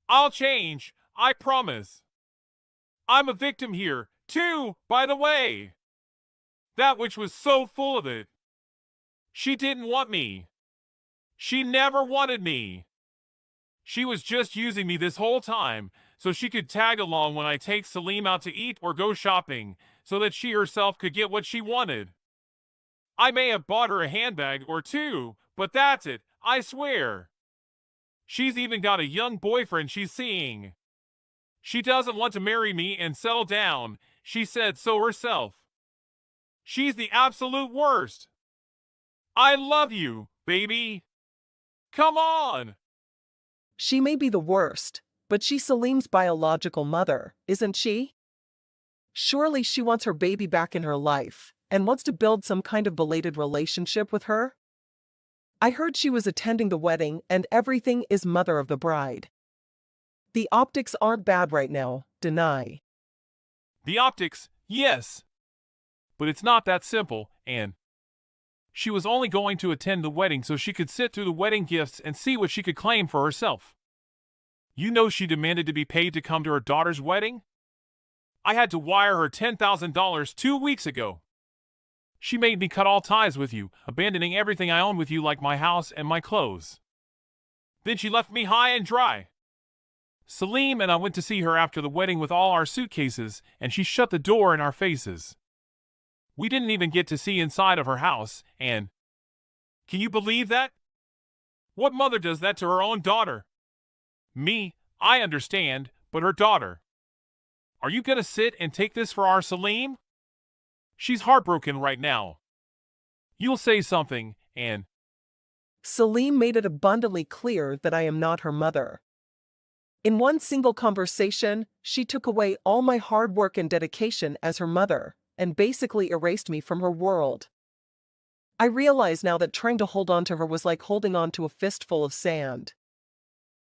S5: I'll change. I promise. I'm a victim here, too, by the way. That witch was so full of it. She didn't want me. She never wanted me. She was just using me this whole time so she could tag along when I take Salim out to eat or go shopping so that she herself could get what she wanted. I may have bought her a handbag or two, but that's it, I swear. She's even got a young boyfriend she's seeing. She doesn't want to marry me and settle down. She said so herself. She's the absolute worst. I love you, baby. Come on.
S4: She may be the worst, but she's Salim's biological mother, isn't she? Surely she wants her baby back in her life and wants to build some kind of belated relationship with her? I heard she was attending the wedding and everything is mother of the bride. The optics aren't bad right now, deny.
S5: The optics, yes. But it's not that simple, and she was only going to attend the wedding so she could sit through the wedding gifts and see what she could claim for herself. You know she demanded to be paid to come to her daughter's wedding? I had to wire her $10,000 2 weeks ago. She made me cut all ties with you, abandoning everything I own with you like my house and my clothes. Then she left me high and dry. Salim and I went to see her after the wedding with all our suitcases, and she shut the door in our faces. We didn't even get to see inside of her house, and can you believe that? What mother does that to her own daughter? Me, I understand, but her daughter. Are you gonna sit and take this for our Salim? She's heartbroken right now. You'll say something, and
S4: Salim made it abundantly clear that I am not her mother. In one single conversation, she took away all my hard work and dedication as her mother, and basically erased me from her world. I realize now that trying to hold on to her was like holding on to a fistful of sand.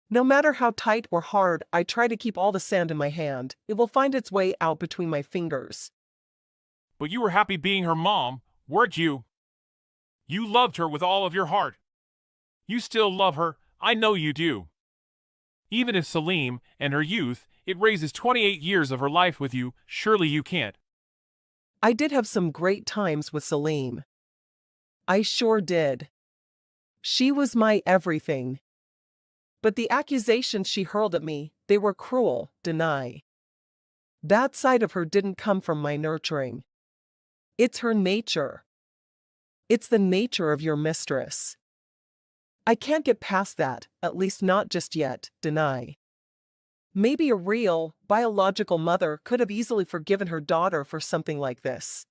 S4: No matter how tight or hard I try to keep all the sand in my hand, it will find its way out between my fingers.
S5: but you were happy being her mom, weren't you? You loved her with all of your heart. You still love her, I know you do. Even if Salim and her youth, it raises 28 years of her life with you, surely you can't.
S4: I did have some great times with Salim. I sure did. She was my everything. But the accusations she hurled at me, they were cruel, deny. That side of her didn't come from my nurturing. It's her nature. It's the nature of your mistress. I can't get past that, at least not just yet, deny. Maybe a real, biological mother could have easily forgiven her daughter for something like this.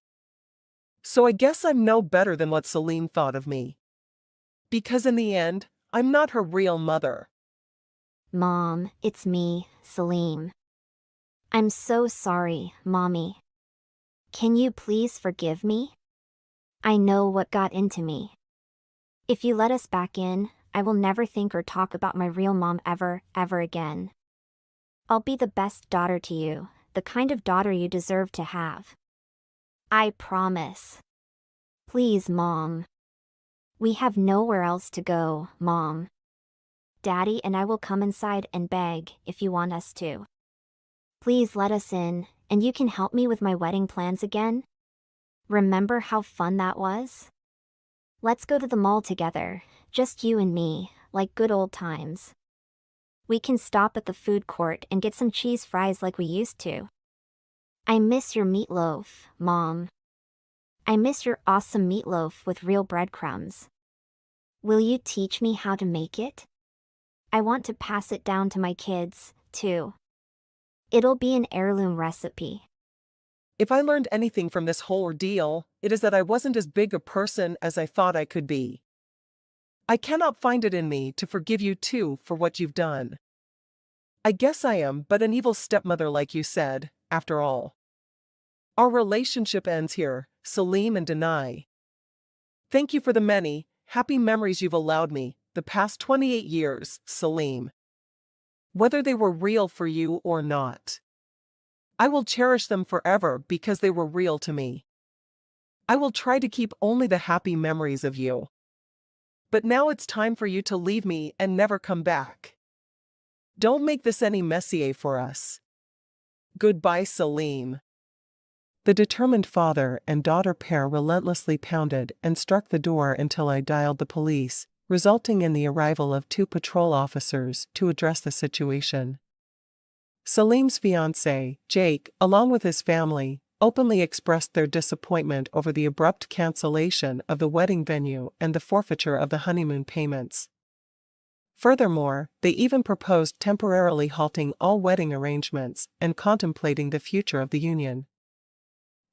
S4: So I guess I'm no better than what Salim thought of me. Because in the end, I'm not her real mother.
S1: Mom, it's me, Salim. I'm so sorry, Mommy. Can you please forgive me? I know what got into me. If you let us back in, I will never think or talk about my real mom ever again. I'll be the best daughter to you, the kind of daughter you deserve to have. I promise. Please, Mom. We have nowhere else to go, Mom. Daddy and I will come inside and beg if you want us to. Please let us in, and you can help me with my wedding plans again? Remember how fun that was? Let's go to the mall together, just you and me, like good old times. We can stop at the food court and get some cheese fries like we used to. I miss your meatloaf, Mom. I miss your awesome meatloaf with real breadcrumbs. Will you teach me how to make it? I want to pass it down to my kids, too. It'll be an heirloom recipe.
S4: If I learned anything from this whole ordeal, it is that I wasn't as big a person as I thought I could be. I cannot find it in me to forgive you too for what you've done. I guess I am but an evil stepmother like you said, after all. Our relationship ends here, Salim and Denai. Thank you for the many, happy memories you've allowed me, the past 28 years, Salim. Whether they were real for you or not. I will cherish them forever because they were real to me. I will try to keep only the happy memories of you. But now it's time for you to leave me and never come back. Don't make this any messier for us. Goodbye, Salim. The determined father and daughter pair relentlessly pounded and struck the door until I dialed the police, resulting in the arrival of 2 patrol officers to address the situation. Salim's fiancé, Jake, along with his family, openly expressed their disappointment over the abrupt cancellation of the wedding venue and the forfeiture of the honeymoon payments. Furthermore, they even proposed temporarily halting all wedding arrangements and contemplating the future of the union.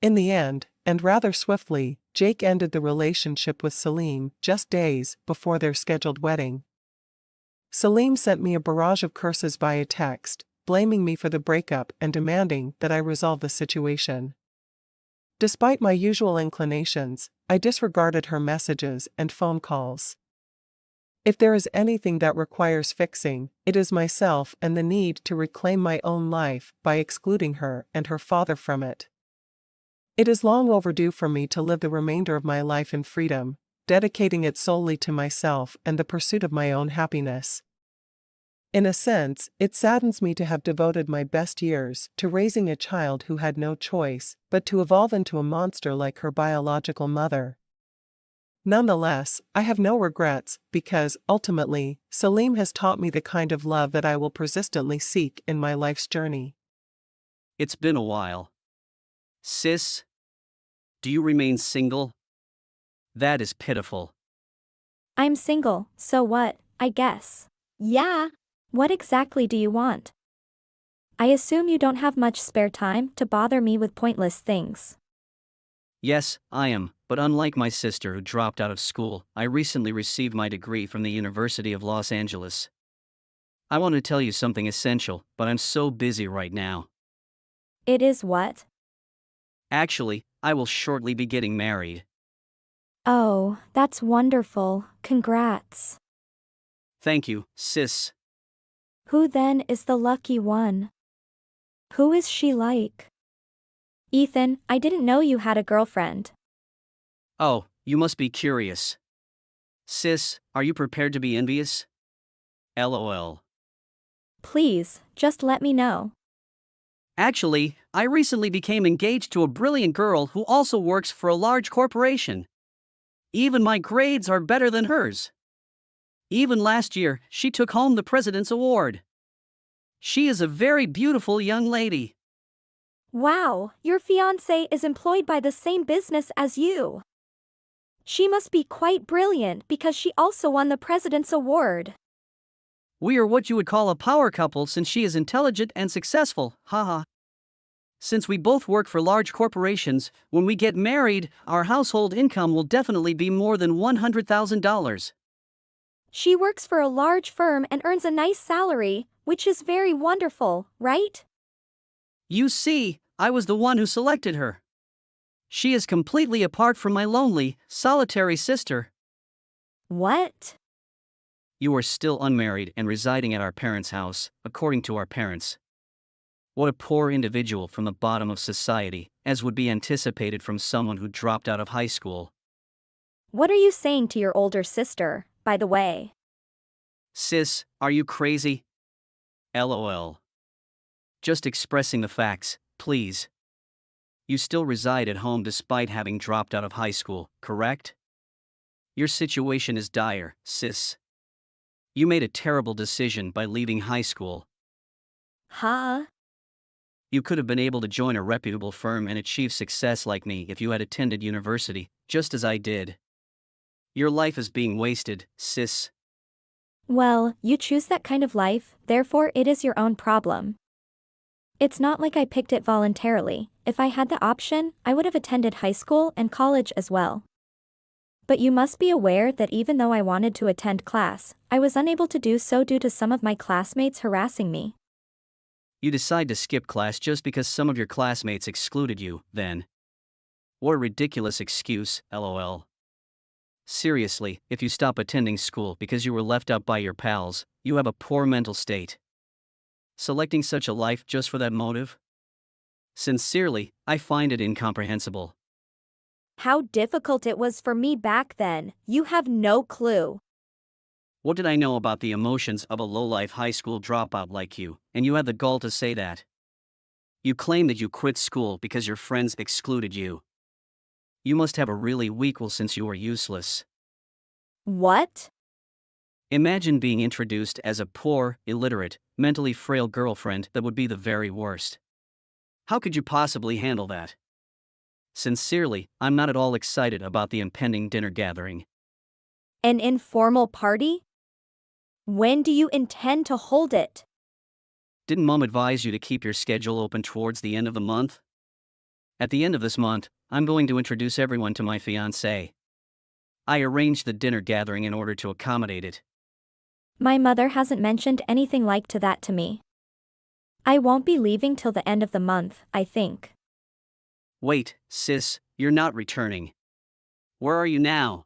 S4: In the end, and rather swiftly, Jake ended the relationship with Salim just days before their scheduled wedding. Salim sent me a barrage of curses via text, blaming me for the breakup and demanding that I resolve the situation. Despite my usual inclinations, I disregarded her messages and phone calls. If there is anything that requires fixing, it is myself and the need to reclaim my own life by excluding her and her father from it. It is long overdue for me to live the remainder of my life in freedom, dedicating it solely to myself and the pursuit of my own happiness. In a sense, it saddens me to have devoted my best years to raising a child who had no choice but to evolve into a monster like her biological mother. Nonetheless, I have no regrets because, ultimately, Salim has taught me the kind of love that I will persistently seek in my life's journey.
S3: It's been a while. Sis? Do you remain single? That is pitiful.
S6: I'm single, so what, I guess.
S7: Yeah.
S6: What exactly do you want? I assume you don't have much spare time to bother me with pointless things.
S3: Yes, I am, but unlike my sister who dropped out of school, I recently received my degree from the University of Los Angeles. I want to tell you something essential, but I'm so busy right now.
S6: It is what?
S3: Actually, I will shortly be getting married.
S6: Oh, that's wonderful, congrats.
S3: Thank you, sis.
S6: Who then is the lucky one? Who is she like? Ethan, I didn't know you had a girlfriend.
S3: Oh, you must be curious. Sis, are you prepared to be envious? LOL.
S6: Please, just let me know.
S3: Actually, I recently became engaged to a brilliant girl who also works for a large corporation. Even my grades are better than hers. Even last year, she took home the President's Award. She is a very beautiful young lady.
S6: Wow, your fiancé is employed by the same business as you. She must be quite brilliant because she also won the President's Award.
S3: We are what you would call a power couple since she is intelligent and successful, haha. Since we both work for large corporations, when we get married, our household income will definitely be more than $100,000.
S6: She works for a large firm and earns a nice salary, which is very wonderful, right?
S3: You see, I was the one who selected her. She is completely apart from my lonely, solitary sister.
S6: What?
S3: You are still unmarried and residing at our parents' house, according to our parents. What a poor individual from the bottom of society, as would be anticipated from someone who dropped out of high school.
S6: What are you saying to your older sister, by the way?
S3: Sis, are you crazy? LOL. Just expressing the facts, please. You still reside at home despite having dropped out of high school, correct? Your situation is dire, sis. You made a terrible decision by leaving high school.
S6: Huh?
S3: You could have been able to join a reputable firm and achieve success like me if you had attended university, just as I did. Your life is being wasted, sis.
S6: Well, you choose that kind of life, therefore it is your own problem. It's not like I picked it voluntarily. If I had the option, I would have attended high school and college as well. But you must be aware that even though I wanted to attend class, I was unable to do so due to some of my classmates harassing me.
S3: You decide to skip class just because some of your classmates excluded you, then. What a ridiculous excuse, LOL. Seriously, if you stop attending school because you were left out by your pals, you have a poor mental state. Selecting such a life just for that motive? Sincerely, I find it incomprehensible.
S6: How difficult it was for me back then, you have no clue.
S3: What did I know about the emotions of a low-life high school dropout like you, and you had the gall to say that? You claim that you quit school because your friends excluded you. You must have a really weak will since you were useless.
S6: What?
S3: Imagine being introduced as a poor, illiterate, mentally frail girlfriend that would be the very worst. How could you possibly handle that? Sincerely, I'm not at all excited about the impending dinner gathering.
S6: An informal party? When do you intend to hold it?
S3: Didn't Mom advise you to keep your schedule open towards the end of the month? At the end of this month, I'm going to introduce everyone to my fiancé. I arranged the dinner gathering in order to accommodate it.
S6: My mother hasn't mentioned anything like to that to me. I won't be leaving till the end of the month, I think.
S3: Wait, sis, you're not returning. Where are you now?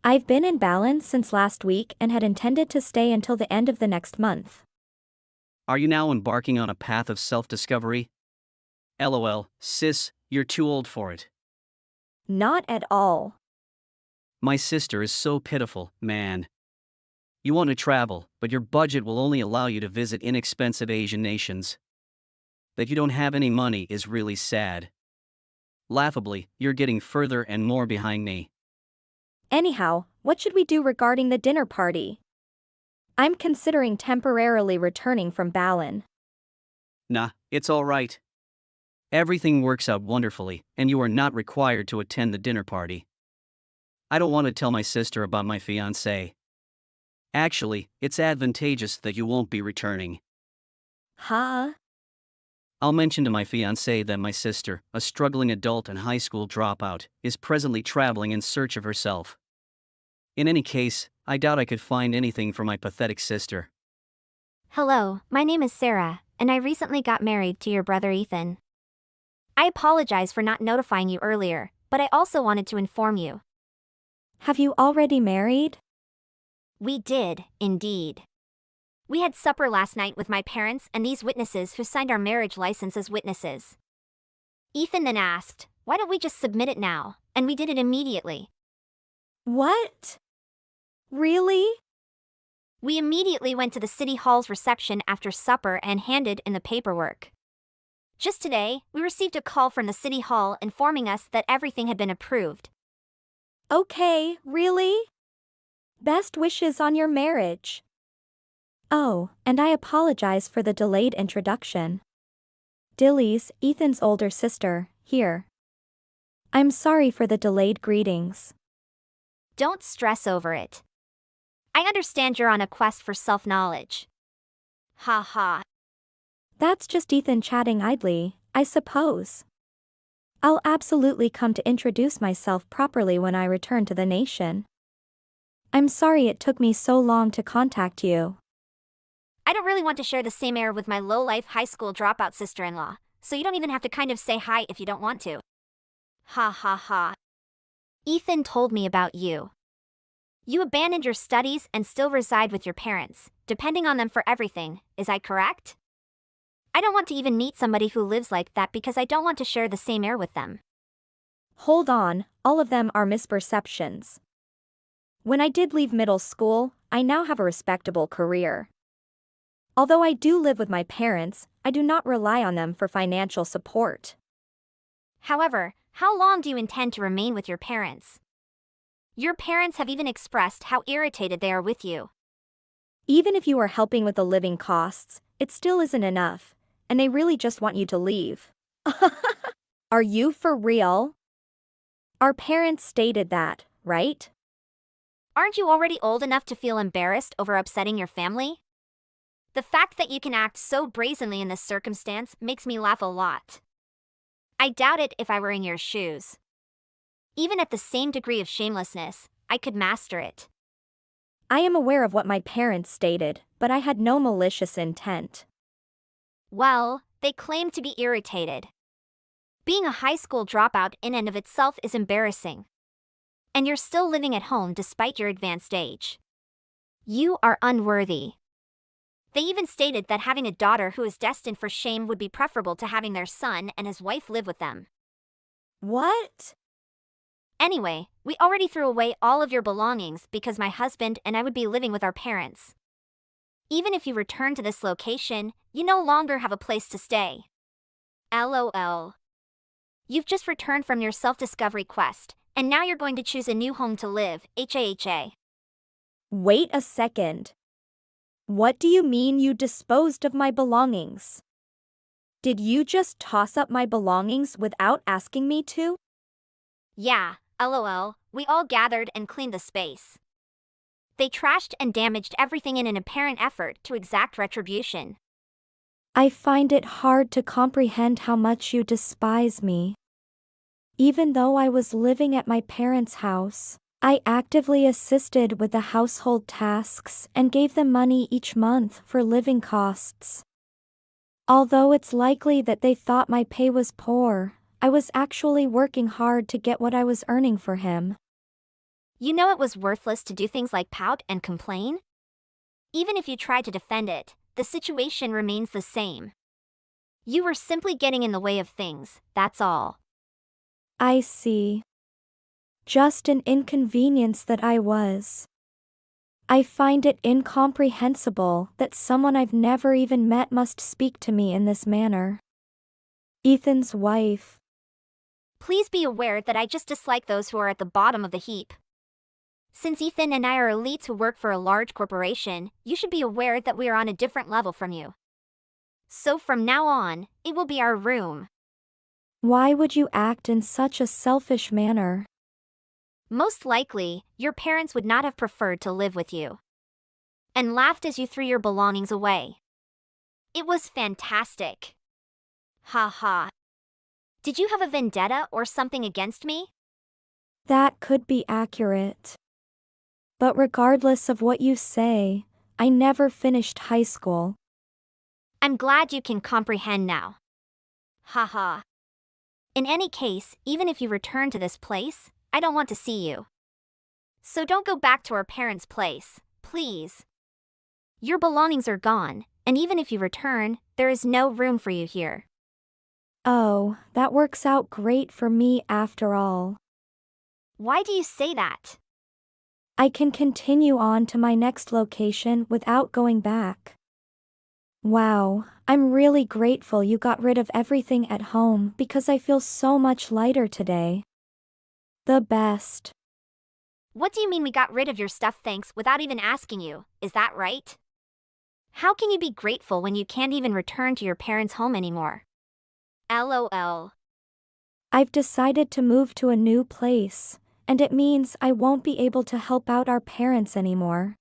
S6: I've been in balance since last week and had intended to stay until the end of the next month.
S3: Are you now embarking on a path of self-discovery? LOL, sis, you're too old for it.
S6: Not at all.
S3: My sister is so pitiful, man. You want to travel, but your budget will only allow you to visit inexpensive Asian nations. That you don't have any money is really sad. Laughably, you're getting further and more behind me.
S6: Anyhow, what should we do regarding the dinner party? I'm considering temporarily returning from Balin.
S3: Nah, it's all right. Everything works out wonderfully, and you are not required to attend the dinner party. I don't want to tell my sister about my fiancé. Actually, it's advantageous that you won't be returning.
S6: Huh?
S3: I'll mention to my fiancé that my sister, a struggling adult and high school dropout, is presently traveling in search of herself. In any case, I doubt I could find anything for my pathetic sister.
S1: Hello, my name is Sarah, and I recently got married to your brother Ethan. I apologize for not notifying you earlier, but I also wanted to inform you.
S6: Have you already married?
S1: We did, indeed. We had supper last night with my parents and these witnesses who signed our marriage license as witnesses. Ethan then asked, why don't we just submit it now? And we did it immediately.
S6: What? Really?
S1: We immediately went to the city hall's reception after supper and handed in the paperwork. Just today, we received a call from the city hall informing us that everything had been approved.
S6: Okay, really? Best wishes on your marriage. Oh, and I apologize for the delayed introduction. Dilly's, Ethan's older sister, here. I'm sorry for the delayed greetings.
S1: Don't stress over it. I understand you're on a quest for self-knowledge. Ha ha.
S6: That's just Ethan chatting idly, I suppose. I'll absolutely come to introduce myself properly when I return to the nation. I'm sorry it took me so long to contact you.
S1: I don't really want to share the same air with my low-life high school dropout sister-in-law, so you don't even have to kind of say hi if you don't want to. Ha ha ha. Ethan told me about you. You abandoned your studies and still reside with your parents, depending on them for everything, is I correct? I don't want to even meet somebody who lives like that because I don't want to share the same air with them.
S6: Hold on, all of them are misperceptions. When I did leave middle school, I now have a respectable career. Although I do live with my parents, I do not rely on them for financial support.
S1: However, how long do you intend to remain with your parents? Your parents have even expressed how irritated they are with you.
S6: Even if you are helping with the living costs, it still isn't enough, and they really just want you to leave. Are you for real? Our parents stated that, right?
S1: Aren't you already old enough to feel embarrassed over upsetting your family? The fact that you can act so brazenly in this circumstance makes me laugh a lot. I doubt it if I were in your shoes. Even at the same degree of shamelessness, I could master it.
S6: I am aware of what my parents stated, but I had no malicious intent.
S1: Well, they claim to be irritated. Being a high school dropout in and of itself is embarrassing. And you're still living at home despite your advanced age. You are unworthy. They even stated that having a daughter who is destined for shame would be preferable to having their son and his wife live with them.
S6: What?
S1: Anyway, we already threw away all of your belongings because my husband and I would be living with our parents. Even if you return to this location, you no longer have a place to stay. LOL. You've just returned from your self-discovery quest, and now you're going to choose a new home to live, HAHA.
S6: Wait a second. What do you mean you disposed of my belongings? Did you just toss up my belongings without asking me to?
S1: Yeah, LOL, we all gathered and cleaned the space. They trashed and damaged everything in an apparent effort to exact retribution.
S6: I find it hard to comprehend how much you despise me. Even though I was living at my parents' house, I actively assisted with the household tasks and gave them money each month for living costs. Although it's likely that they thought my pay was poor, I was actually working hard to get what I was earning for him.
S1: You know it was worthless to do things like pout and complain? Even if you tried to defend it, the situation remains the same. You were simply getting in the way of things, that's all.
S6: I see. Just an inconvenience that I was. I find it incomprehensible that someone I've never even met must speak to me in this manner. Ethan's wife.
S1: Please be aware that I just dislike those who are at the bottom of the heap. Since Ethan and I are elites who work for a large corporation, you should be aware that we are on a different level from you. So from now on, it will be our room.
S6: Why would you act in such a selfish manner?
S1: Most likely, your parents would not have preferred to live with you. And laughed as you threw your belongings away. It was fantastic. Ha ha. Did you have a vendetta or something against me?
S6: That could be accurate. But regardless of what you say, I never finished high school.
S1: I'm glad you can comprehend now. Ha ha. In any case, even if you return to this place, I don't want to see you. So don't go back to our parents' place, please. Your belongings are gone, and even if you return, there is no room for you here.
S6: Oh, that works out great for me after all.
S1: Why do you say that?
S6: I can continue on to my next location without going back. Wow, I'm really grateful you got rid of everything at home because I feel so much lighter today. The best.
S1: What do you mean we got rid of your stuff thanks without even asking you, is that right? How can you be grateful when you can't even return to your parents' home anymore? LOL.
S6: I've decided to move to a new place, and it means I won't be able to help out our parents anymore.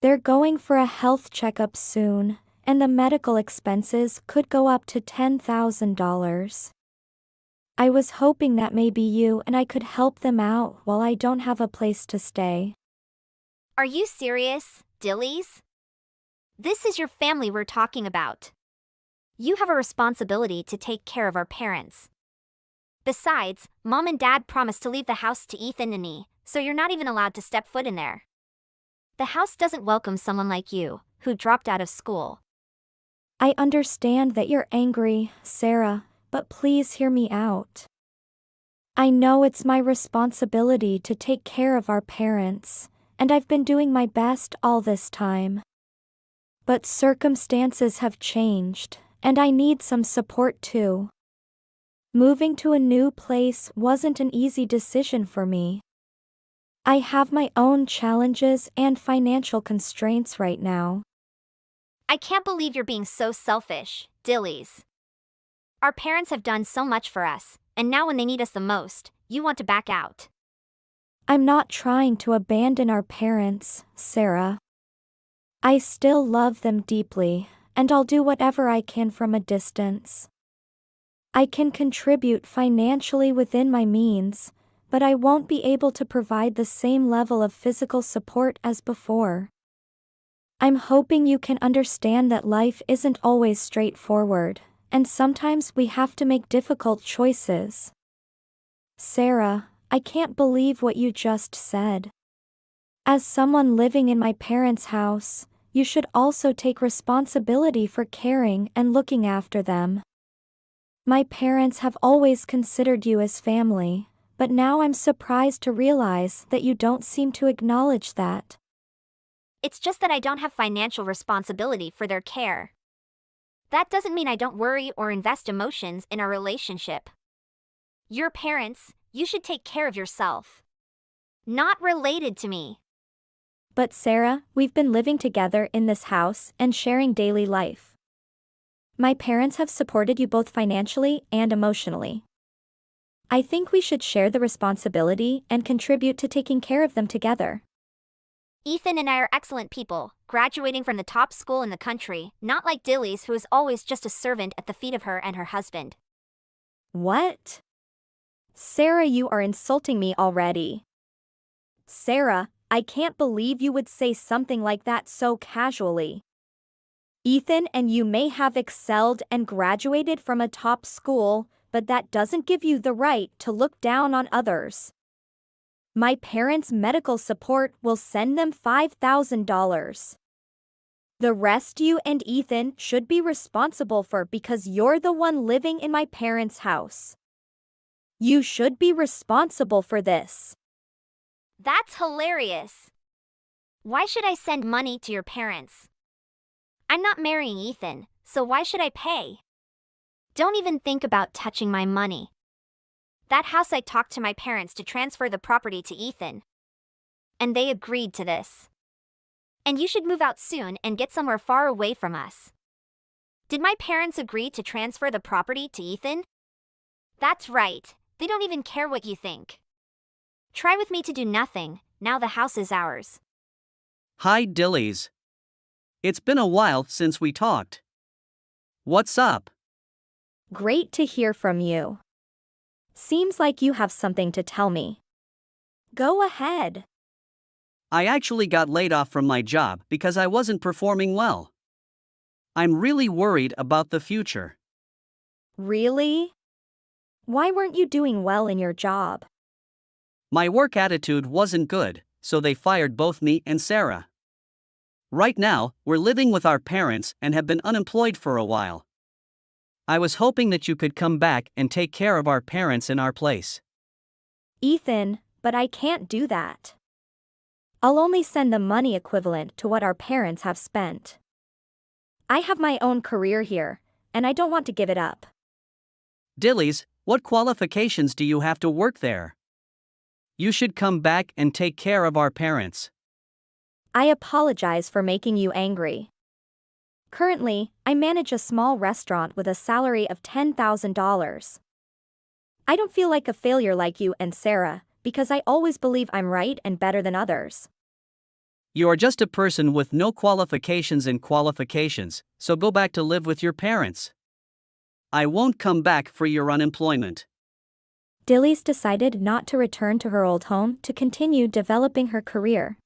S6: They're going for a health checkup soon, and the medical expenses could go up to $10,000. I was hoping that maybe you and I could help them out while I don't have a place to stay.
S1: Are you serious, Dillies? This is your family we're talking about. You have a responsibility to take care of our parents. Besides, Mom and Dad promised to leave the house to Ethan and me, so you're not even allowed to step foot in there. The house doesn't welcome someone like you, who dropped out of school.
S6: I understand that you're angry, Sarah, but please hear me out. I know it's my responsibility to take care of our parents, and I've been doing my best all this time. But circumstances have changed, and I need some support too. Moving to a new place wasn't an easy decision for me. I have my own challenges and financial constraints right now.
S1: I can't believe you're being so selfish, Dillies. Our parents have done so much for us, and now when they need us the most, you want to back out.
S6: I'm not trying to abandon our parents, Sarah. I still love them deeply, and I'll do whatever I can from a distance. I can contribute financially within my means, but I won't be able to provide the same level of physical support as before. I'm hoping you can understand that life isn't always straightforward, and sometimes we have to make difficult choices. Sarah, I can't believe what you just said. As someone living in my parents' house, you should also take responsibility for caring and looking after them. My parents have always considered you as family, but now I'm surprised to realize that you don't seem to acknowledge that.
S1: It's just that I don't have financial responsibility for their care. That doesn't mean I don't worry or invest emotions in our relationship. Your parents, you should take care of yourself. Not related to me.
S6: But Sarah, we've been living together in this house and sharing daily life. My parents have supported you both financially and emotionally. I think we should share the responsibility and contribute to taking care of them together.
S1: Ethan and I are excellent people, graduating from the top school in the country, not like Dilly's, who is always just a servant at the feet of her and her husband.
S6: What? Sarah, you are insulting me already. Sarah, I can't believe you would say something like that so casually. Ethan and you may have excelled and graduated from a top school, but that doesn't give you the right to look down on others. My parents' medical support will send them $5,000. The rest you and Ethan should be responsible for because you're the one living in my parents' house. You should be responsible for this.
S1: That's hilarious. Why should I send money to your parents? I'm not marrying Ethan, so why should I pay? Don't even think about touching my money. That house, I talked to my parents to transfer the property to Ethan. And they agreed to this. And you should move out soon and get somewhere far away from us. Did my parents agree to transfer the property to Ethan? That's right, they don't even care what you think. Try with me to do nothing, now the house is ours.
S3: Hi, Dillies. It's been a while since we talked. What's up?
S6: Great to hear from you. Seems like you have something to tell me. Go ahead.
S3: I actually got laid off from my job because I wasn't performing well. I'm really worried about the future.
S6: Really? Why weren't you doing well in your job?
S3: My work attitude wasn't good, so they fired both me and Sarah. Right now, we're living with our parents and have been unemployed for a while. I was hoping that you could come back and take care of our parents in our place.
S6: Ethan, but I can't do that. I'll only send the money equivalent to what our parents have spent. I have my own career here, and I don't want to give it up.
S3: Dillies, what qualifications do you have to work there? You should come back and take care of our parents.
S6: I apologize for making you angry. Currently, I manage a small restaurant with a salary of $10,000. I don't feel like a failure like you and Sarah, because I always believe I'm right and better than others.
S3: You are just a person with no qualifications, so go back to live with your parents. I won't come back for your unemployment.
S6: Dillies decided not to return to her old home to continue developing her career.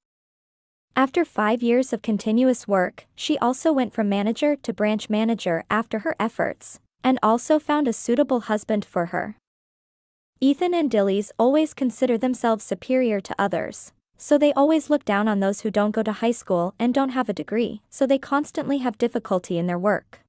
S6: After 5 years of continuous work, she also went from manager to branch manager after her efforts, and also found a suitable husband for her. Ethan and Dillies always consider themselves superior to others, so they always look down on those who don't go to high school and don't have a degree, so they constantly have difficulty in their work.